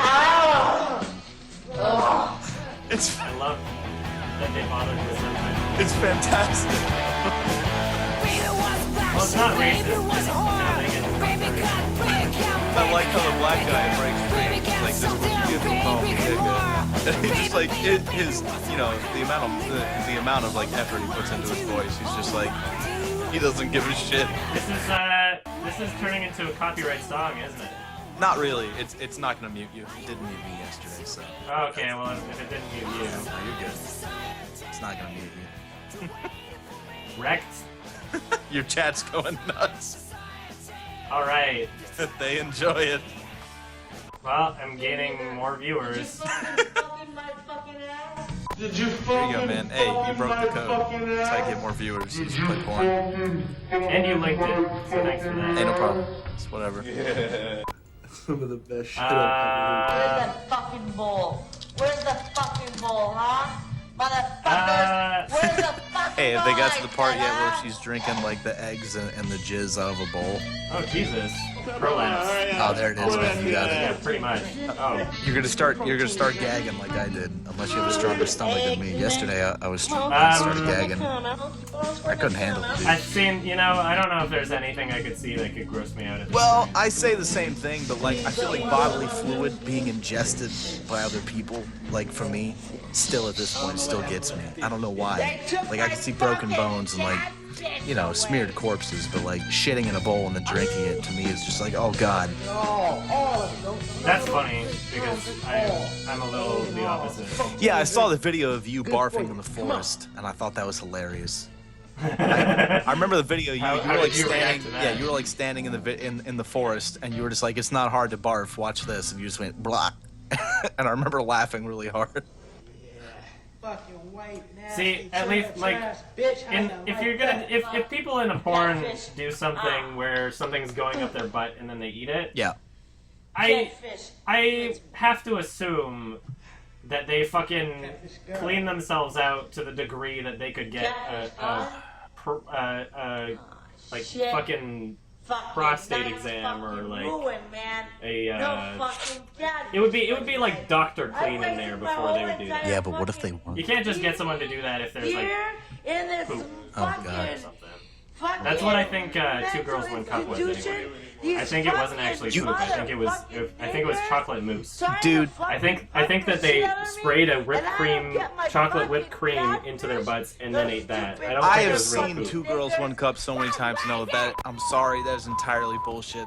It's I love that they bothered with subtitles. it's fantastic. Well, it's not racist. It's just, they get I like how the black guy breaks free. Like this is what you get for calling me nigga. He's just like his, you know, the amount of like effort he puts into his voice. He's just like he doesn't give a shit. This is turning into a copyright song, isn't it? Not really. It's not gonna mute you. It didn't mute me yesterday, so. Okay, well if it didn't mute you. No, you're good. It's not gonna mute you. Wrecked. Your chat's going nuts. Alright. They enjoy it. Well, I'm gaining more viewers. Did you Here you go, man. Hey, you broke the code. That's how you get more viewers. You just play porn. And you linked it, so thanks for that. Hey, no problem. It's whatever. Some of the best shit Where's Uh, that fucking bowl? Where's the fucking bowl, huh? Motherfuckers, where's the fucking Hey, have they got to bowl, the part yet where huh? she's drinking like the eggs and the jizz out of a bowl? oh Jesus. Prolapse. Oh, there it is, man. You got Yeah, it. pretty much. Oh. You're gonna start gagging like I did, unless you have a stronger stomach than me. Yesterday I started gagging. I couldn't handle it, dude. I've seen, you know, I don't know if there's anything I could see that could gross me out at this Well, point. I say the same thing, but like I feel like bodily fluid being ingested by other people, like for me, still at this point still gets me. I don't know why. Like I can see broken bones and like, you know, smeared corpses, but like shitting in a bowl and then drinking it to me is just like, oh god. That's funny, because I'm a little the opposite. Yeah, I saw the video of you barfing in the forest, and I thought that was hilarious. I remember the video. You How were like did you react standing. to that? Yeah, you were like standing in the forest, and you were just like, "It's not hard to barf. Watch this," and you just went blah. And I remember laughing really hard. Fucking white, See, at least, like, if people in a porn do something where something's going up their butt and then they eat it, Yeah. I have to assume that they fucking clean themselves out to the degree that they could get like Shit. fucking prostate exam or like a it would be like doctor clean in there before they would do that. Yeah, but what if they weren't? You can't just get someone to do that if there's like in this poop Oh, God. or something. That's what I think Two Girls One Cup was anyway. I think it wasn't actually poop. I think it was chocolate mousse. Dude. I think that they sprayed a chocolate whipped cream into their butts and then ate that. I don't I think it have was real seen poop. Two Girls One Cup so many times to know that. I'm sorry, that is entirely bullshit.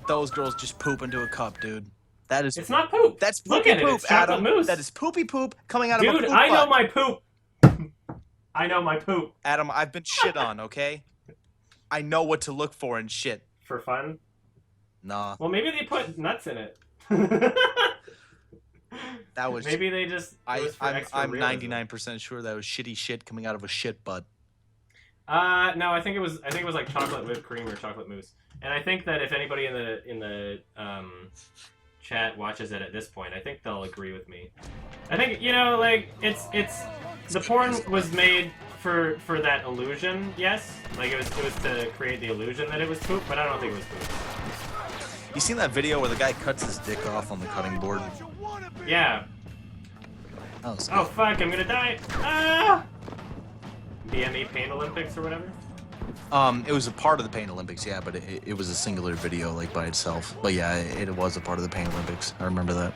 Those girls just poop into a cup, dude. That is. It's not poop. That's Look poopy at it. poop, It's chocolate Adam. mousse. That is poopy poop coming out of a Dude, poop I know butt. my poop. I know my poop. Adam, I've been shit on, okay? I know what to look for in shit. For fun? Nah. Well, maybe they put nuts in it. That was. Maybe they just. I'm 99% sure that was shitty shit coming out of a shit butt. No, I think it was like chocolate whipped cream or chocolate mousse. And I think that if anybody in the chat watches it at this point, I think they'll agree with me. I think, you know, like it's the porn was made for that illusion, yes. Like it was to create the illusion that it was poop, but I don't think it was poop. You seen that video where the guy cuts his dick off on the cutting board? Yeah. Oh fuck, I'm gonna die. Ah! BME Pain Olympics or whatever? It was a part of the Pain Olympics, yeah, but it was a singular video, like, by itself. But yeah, it was a part of the Pain Olympics. I remember that.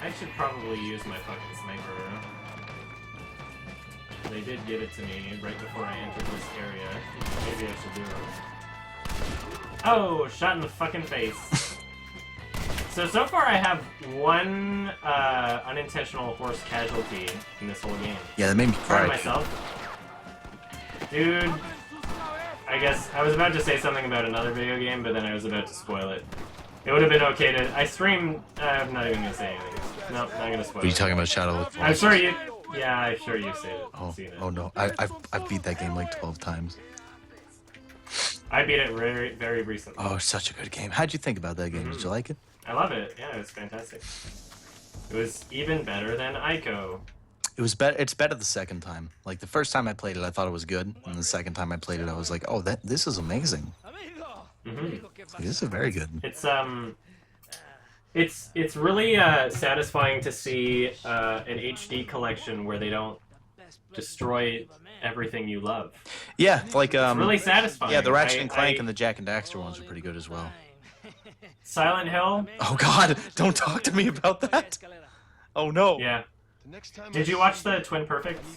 I should probably use my fucking sniper. They did give it to me right before I entered this area. Maybe I should do it. Oh, shot in the fucking face. So far I have one unintentional horse casualty in this whole game. Yeah, that made me cry. Myself. Dude, I guess I was about to say something about another video game, but then I was about to spoil it. It would have been okay to... I streamed... I'm not even going to say anything. Nope, not going to spoil it. Are you talking about Shadow of the I'm sure you... Yeah, I'm sure you've seen it. Oh no, I've beat that game like 12 times. I beat it very, very recently. Oh, such a good game. How'd you think about that game? Did you like it? I love it. Yeah, it was fantastic. It was even better than Ico. It was better. It's better the second time. Like the first time I played it, I thought it was good, and the second time I played it, I was like, "Oh, this is amazing. This is very good." It's really satisfying to see an HD collection where they don't destroy everything you love. Yeah, like it's really satisfying. Yeah, the Ratchet and Clank and the Jak and Daxter ones are pretty good as well. Silent Hill. Oh God! Don't talk to me about that. Oh no. Yeah. Did you watch the Twin Perfects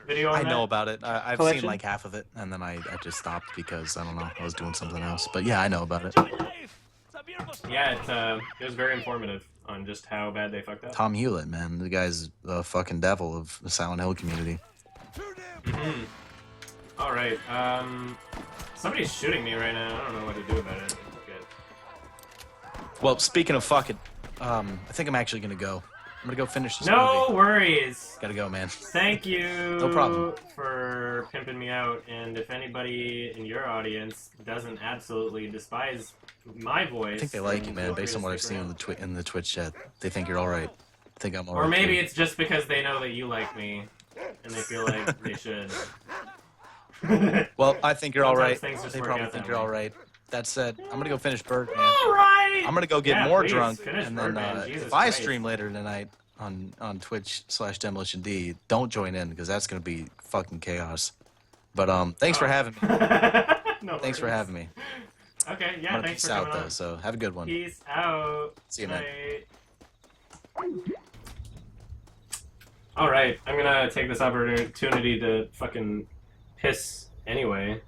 video on I that? know about it. I've collection? seen like half of it, and then I just stopped because, I don't know, I was doing something else. But yeah, I know about it. Yeah, it was very informative on just how bad they fucked up. Tom Hewlett, man. The guy's the fucking devil of the Silent Hill community. Alright, somebody's shooting me right now. I don't know what to do about it. Good. Well, speaking of fucking, I think I'm actually gonna go. I'm gonna go finish this movie. No worries. Gotta go, man. Thank you. No problem. For pimping me out. And if anybody in your audience doesn't absolutely despise my voice, I think they like you, man. Based on what I've seen in the Twitch chat, they think you're all right. I think I'm all right. Or maybe it's just because they know that you like me, and they feel like they should. Well, I think you're all right. Things just They work probably out think that you're way. all right. That said, I'm gonna go finish Birdman. All right. I'm gonna go get Yeah, more please, drunk, finish and then Birdman, Jesus if I Christ. stream later tonight on Twitch/DemolitionD, don't join in because that's gonna be fucking chaos. But thanks for having me. No Thanks for worries. having me. Okay, yeah, I'm gonna thanks peace for out coming though. on. So have a good one. Peace out. See you, man. All right, I'm gonna take this opportunity to fucking piss anyway.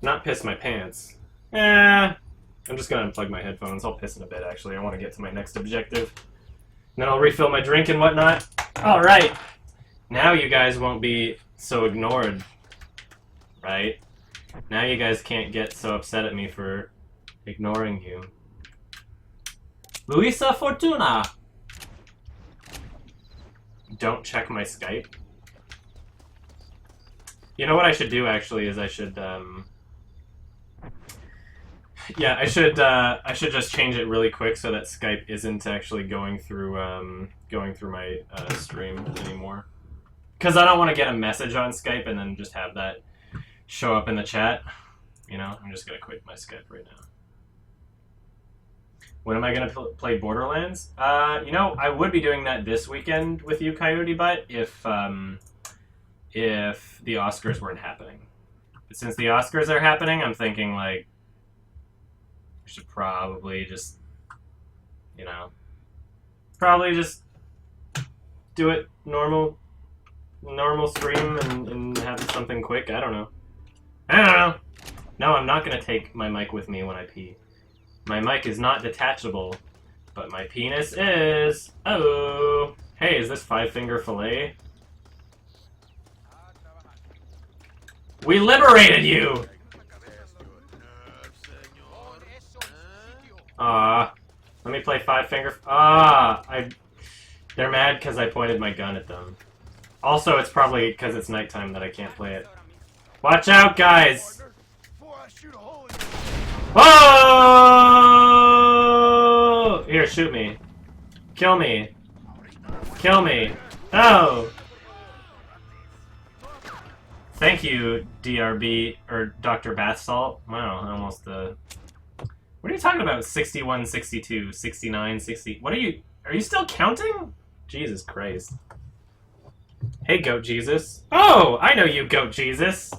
Not piss my pants. I'm just gonna unplug my headphones. I'll piss in a bit, actually. I want to get to my next objective. And then I'll refill my drink and whatnot. All right. Now you guys won't be so ignored, right? Now you guys can't get so upset at me for ignoring you. Luisa Fortuna! Don't check my Skype. You know what I should do, actually, is I should, yeah, I should just change it really quick so that Skype isn't actually going through my stream anymore. Because I don't want to get a message on Skype and then just have that show up in the chat. You know, I'm just gonna quit my Skype right now. When am I gonna play Borderlands? You know, I would be doing that this weekend with you, Coyote Butt, if the Oscars weren't happening. But since the Oscars are happening, I'm thinking like we should probably just, you know, probably just do it normal stream and have something quick. I don't know. No, I'm not gonna take my mic with me when I pee. My mic is not detachable, but my penis is. Oh, hey, is this 5-finger fillet? We liberated you! Aw, Let me play Five Finger... They're mad because I pointed my gun at them. Also, it's probably because it's nighttime that I can't play it. Watch out, guys! Whoa! Here, shoot me. Kill me. Kill me. Oh! Thank you, DRB, or Dr. Bath Salt. Wow, almost the... What are you talking about? 61, 62, 69, 60... What are you still counting? Jesus Christ. Hey, Goat Jesus. Oh, I know you, Goat Jesus.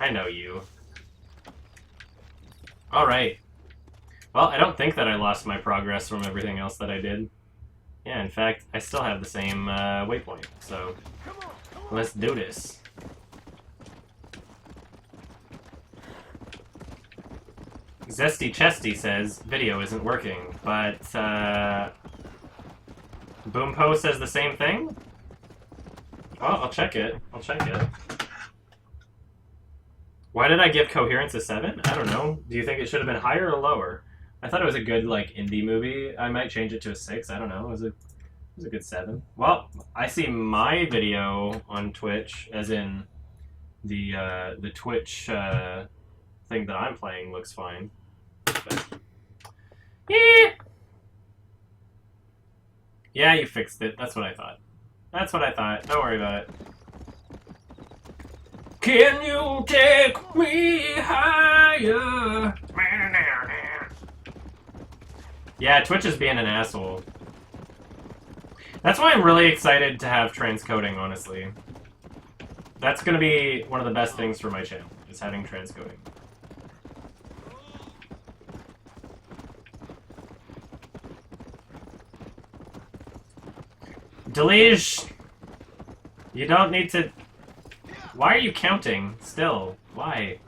I know you. Alright. Well, I don't think that I lost my progress from everything else that I did. Yeah, in fact, I still have the same waypoint, so let's do this. Zesty Chesty says video isn't working, but Boompo says the same thing? Well, I'll check it. I'll check it. Why did I give Coherence a 7? I don't know. Do you think it should have been higher or lower? I thought it was a good, like, indie movie. I might change it to a 6. I don't know. It was a good 7. Well, I see my video on Twitch, as in the Twitch thing that I'm playing looks fine. But, yeah. Yeah, you fixed it. That's what I thought. That's what I thought. Don't worry about it. Can you take me higher? Yeah, Twitch is being an asshole. That's why I'm really excited to have transcoding, honestly. That's gonna be one of the best things for my channel, is having transcoding. Delige! You don't need to... Why are you counting still? Why?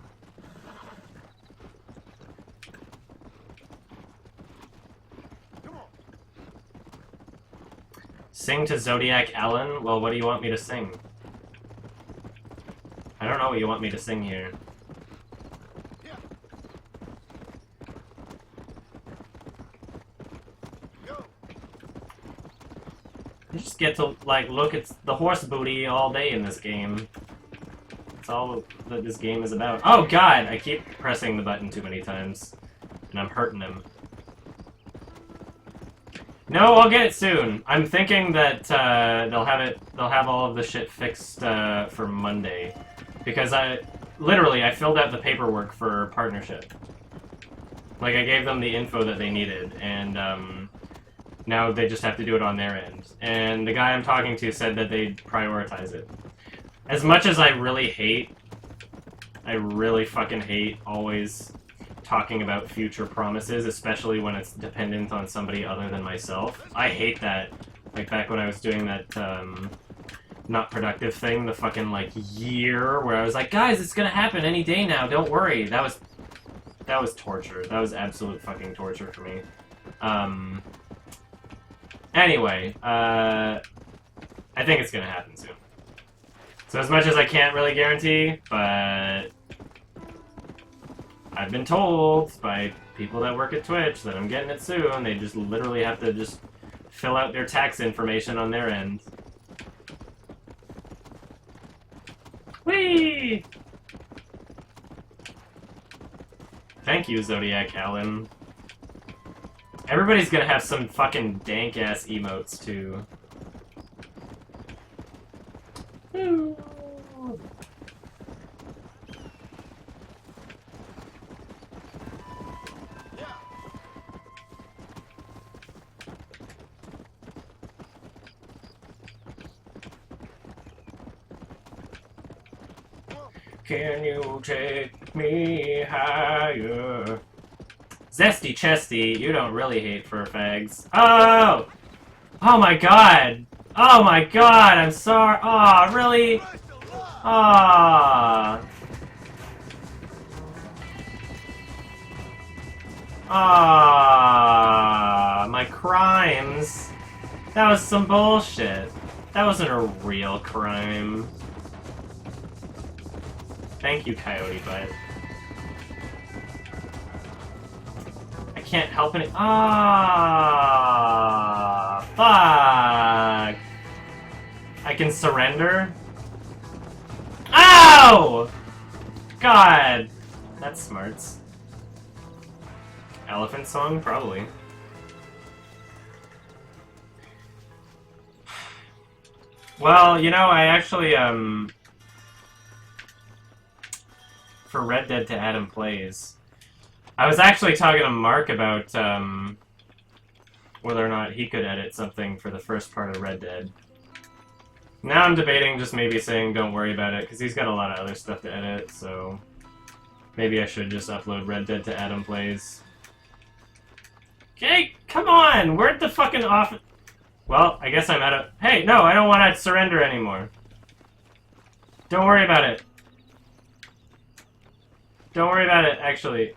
Sing to Zodiac Allen? Well, what do you want me to sing? I don't know what you want me to sing here. You just get to, like, look at the horse booty all day in this game. That's all that this game is about. Oh god! I keep pressing the button too many times. And I'm hurting him. No, I'll get it soon. I'm thinking that they'll have all of the shit fixed for Monday. Because I filled out the paperwork for partnership. Like, I gave them the info that they needed, and now they just have to do it on their end. And the guy I'm talking to said that they'd prioritize it. As much as I really fucking hate always talking about future promises, especially when it's dependent on somebody other than myself. I hate that. Like, back when I was doing that, not productive thing, the fucking, like, year, where I was like, guys, it's gonna happen any day now, don't worry. That was torture. That was absolute fucking torture for me. Anyway, I think it's gonna happen soon. So as much as I can't really guarantee, but I've been told by people that work at Twitch that I'm getting it soon. They just literally have to just fill out their tax information on their end. Whee! Thank you, Zodiac Allen. Everybody's gonna have some fucking dank-ass emotes, too. Woo. Can you take me higher? Zesty Chesty, you don't really hate fur fags. Oh! Oh my god! Oh my god, I'm sorry. Oh, really? Ah. Ah, my crimes. That was some bullshit. That wasn't a real crime. Thank you, Coyote Butt. I can't help it. Ah, fuck. I can surrender. Ow! God, that's smarts. Elephant song, probably. Well, you know, I actually for Red Dead to Adam Plays, I was actually talking to Mark about whether or not he could edit something for the first part of Red Dead. Now I'm debating just maybe saying don't worry about it, because he's got a lot of other stuff to edit, so maybe I should just upload Red Dead to Adam Plays. Okay, come on! Where'd the fucking off... Well, I guess I'm out of... Hey, no, I don't want to surrender anymore. Don't worry about it. Don't worry about it, actually.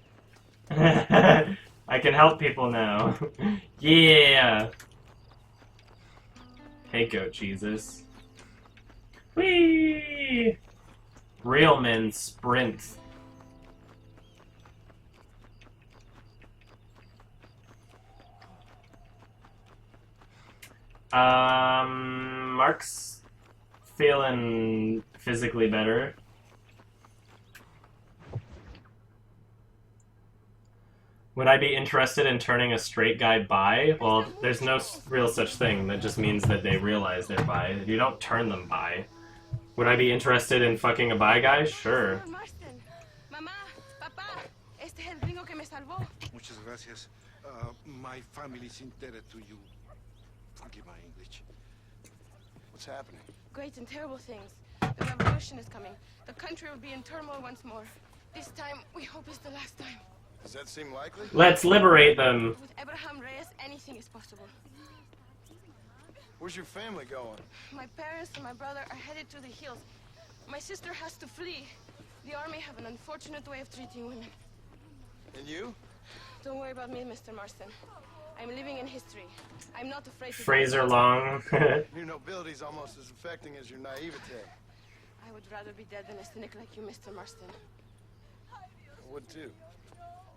I can help people now. Yeah! Hey, goat Jesus. Whee! Real men sprint. Mark's feeling physically better. Would I be interested in turning a straight guy bi? Well, there's no real such thing. That just means that they realize they're bi. You don't turn them bi. Would I be interested in fucking a bi guy? Sure. Muchas gracias. My family's indebted to you. Forgive my English. What's happening? Great and terrible things. The revolution is coming. The country will be in turmoil once more. This time, we hope is the last time. Does that seem likely? Let's liberate them. With Abraham Reyes, anything is possible. Where's your family going? My parents and my brother are headed to the hills. My sister has to flee. The army have an unfortunate way of treating women. And you? Don't worry about me, Mr. Marston. I'm living in history. I'm not afraid to... Fraser Long. Your nobility's almost as affecting as your naivete. I would rather be dead than a cynic like you, Mr. Marston. I would too.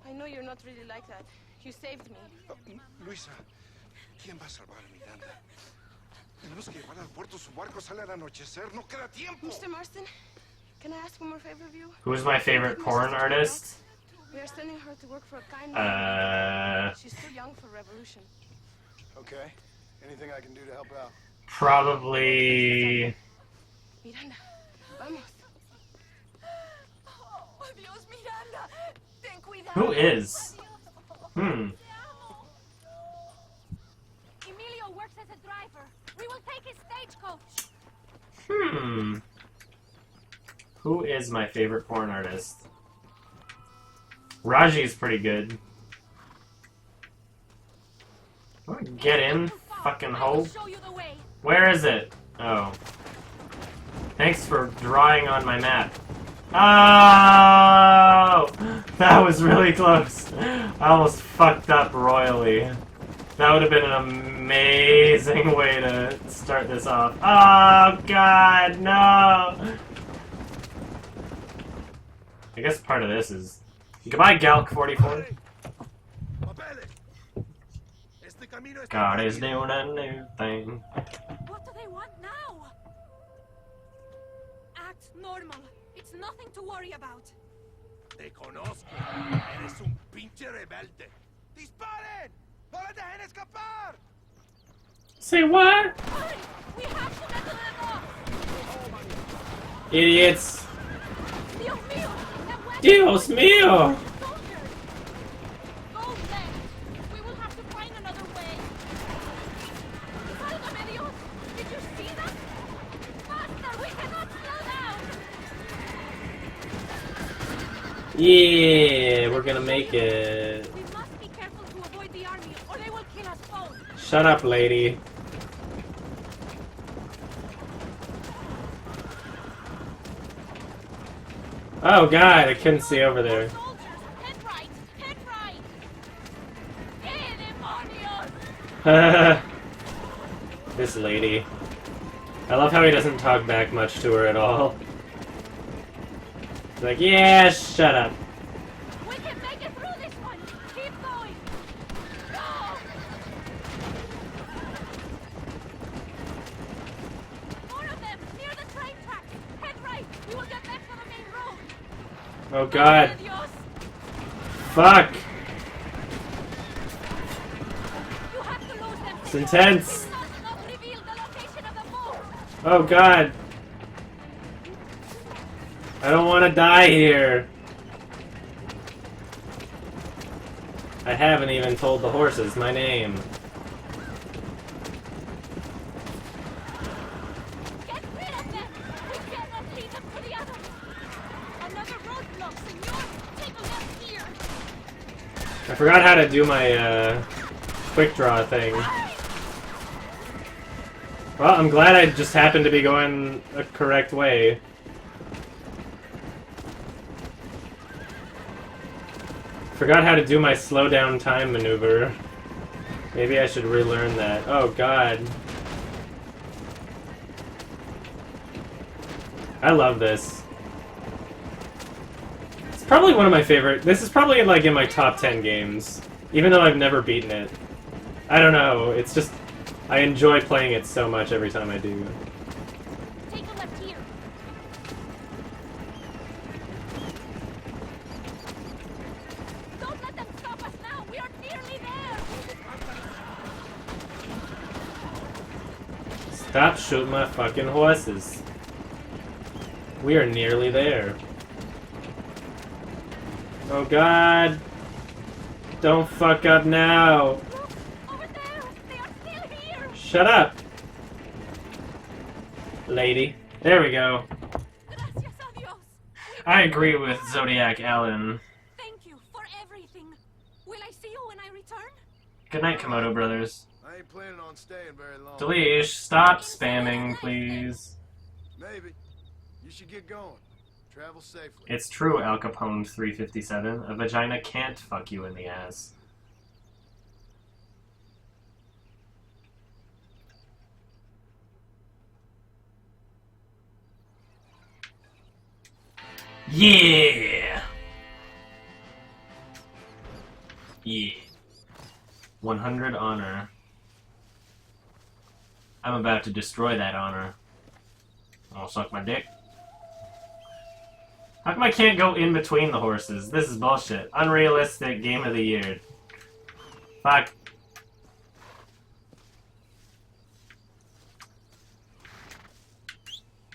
I know you're not really like that. You saved me. Luisa, ¿quién va a salvar a Miranda? Tenemos que llevar al puerto. Su barco sale al anochecer. No queda tiempo. Mr. Marston, can I ask one more favor of you? Who's my favorite porn artist? We are sending her to work for a kind man. She's too young for revolution. Okay. Anything I can do to help out? Probably... Miranda, vamos. Oh, Dios, Miranda. Ten cuidado. Who is? Emilio works as a driver. We will take his stagecoach. Who is my favorite porn artist? Raji's pretty good. Get in, fucking hoe. Where is it? Oh. Thanks for drawing on my map. Oh! That was really close. I almost fucked up royally. That would have been an amazing way to start this off. Oh, God, no! I guess part of this is... Goodbye, Galk 44. God is doing a new thing. What do they want now? Act normal. It's nothing to worry about. Te conozco. Eres un pinche rebelde. ¡Disparen! ¡No la dejen escapar! Say what? Hurry! We have to get to the north. Idiots. Dios mío! That west Dios mío! soldiers! Go left. We will have to find another way. Válgame Dios! Did you see that? Faster! We cannot slow down! Yeah, we're gonna make it. We must be careful to avoid the army, or they will kill us both. Shut up, lady. Oh God, I couldn't see over there. Soldiers, head right! Head right! ¡Eh, demonios! This lady. I love how he doesn't talk back much to her at all. He's like, yeah, shut up. We can make it through this one! Keep going! Oh god. Fuck. You have to lose them. It's intense. Do not reveal the location of the boat. Oh god. I don't want to die here. I haven't even told the horses my name. Get rid of them. We cannot lead them to the others. Another roadblock, senor. Take a left here. I forgot how to do my quick draw thing. Well, I'm glad I just happened to be going a correct way. Forgot how to do my slow down time maneuver. Maybe I should relearn that. Oh god. I love this. It's probably one of my favorite. This is probably like in my top 10 games. Even though I've never beaten it. I don't know, it's just I enjoy playing it so much every time I do. Take a left here. Don't let them stop us now. We are nearly there. Stop shooting my fucking horses. We are nearly there. Oh god. Don't fuck up now. Look, over there. They are still here. Shut up. Lady. There we go. Gracias a Dios. I agree with Zodiac Allen. Thank you for everything. Will I see you when I return? Good night, Komodo brothers. I ain't planning on staying very long. Delish, stop spamming, please. Maybe. You should get going. Travel safely. It's true, Al Capone 357. A vagina can't fuck you in the ass. Yeah! Yeah. 100 honor. I'm about to destroy that honor. I'll suck my dick. How come I can't go in between the horses? This is bullshit. Unrealistic game of the year. Fuck.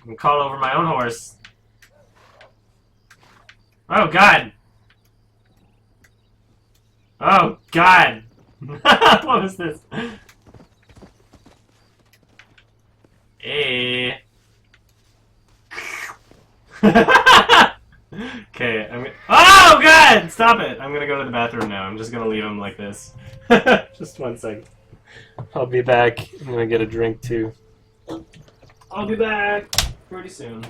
I can call over my own horse. Oh god! Oh god! What was this? Hey. Okay, I'm gonna. Oh god! Stop it! I'm gonna go to the bathroom now. I'm just gonna leave him like this. Just 1 second. I'll be back. I'm gonna get a drink too. I'll be back pretty soon.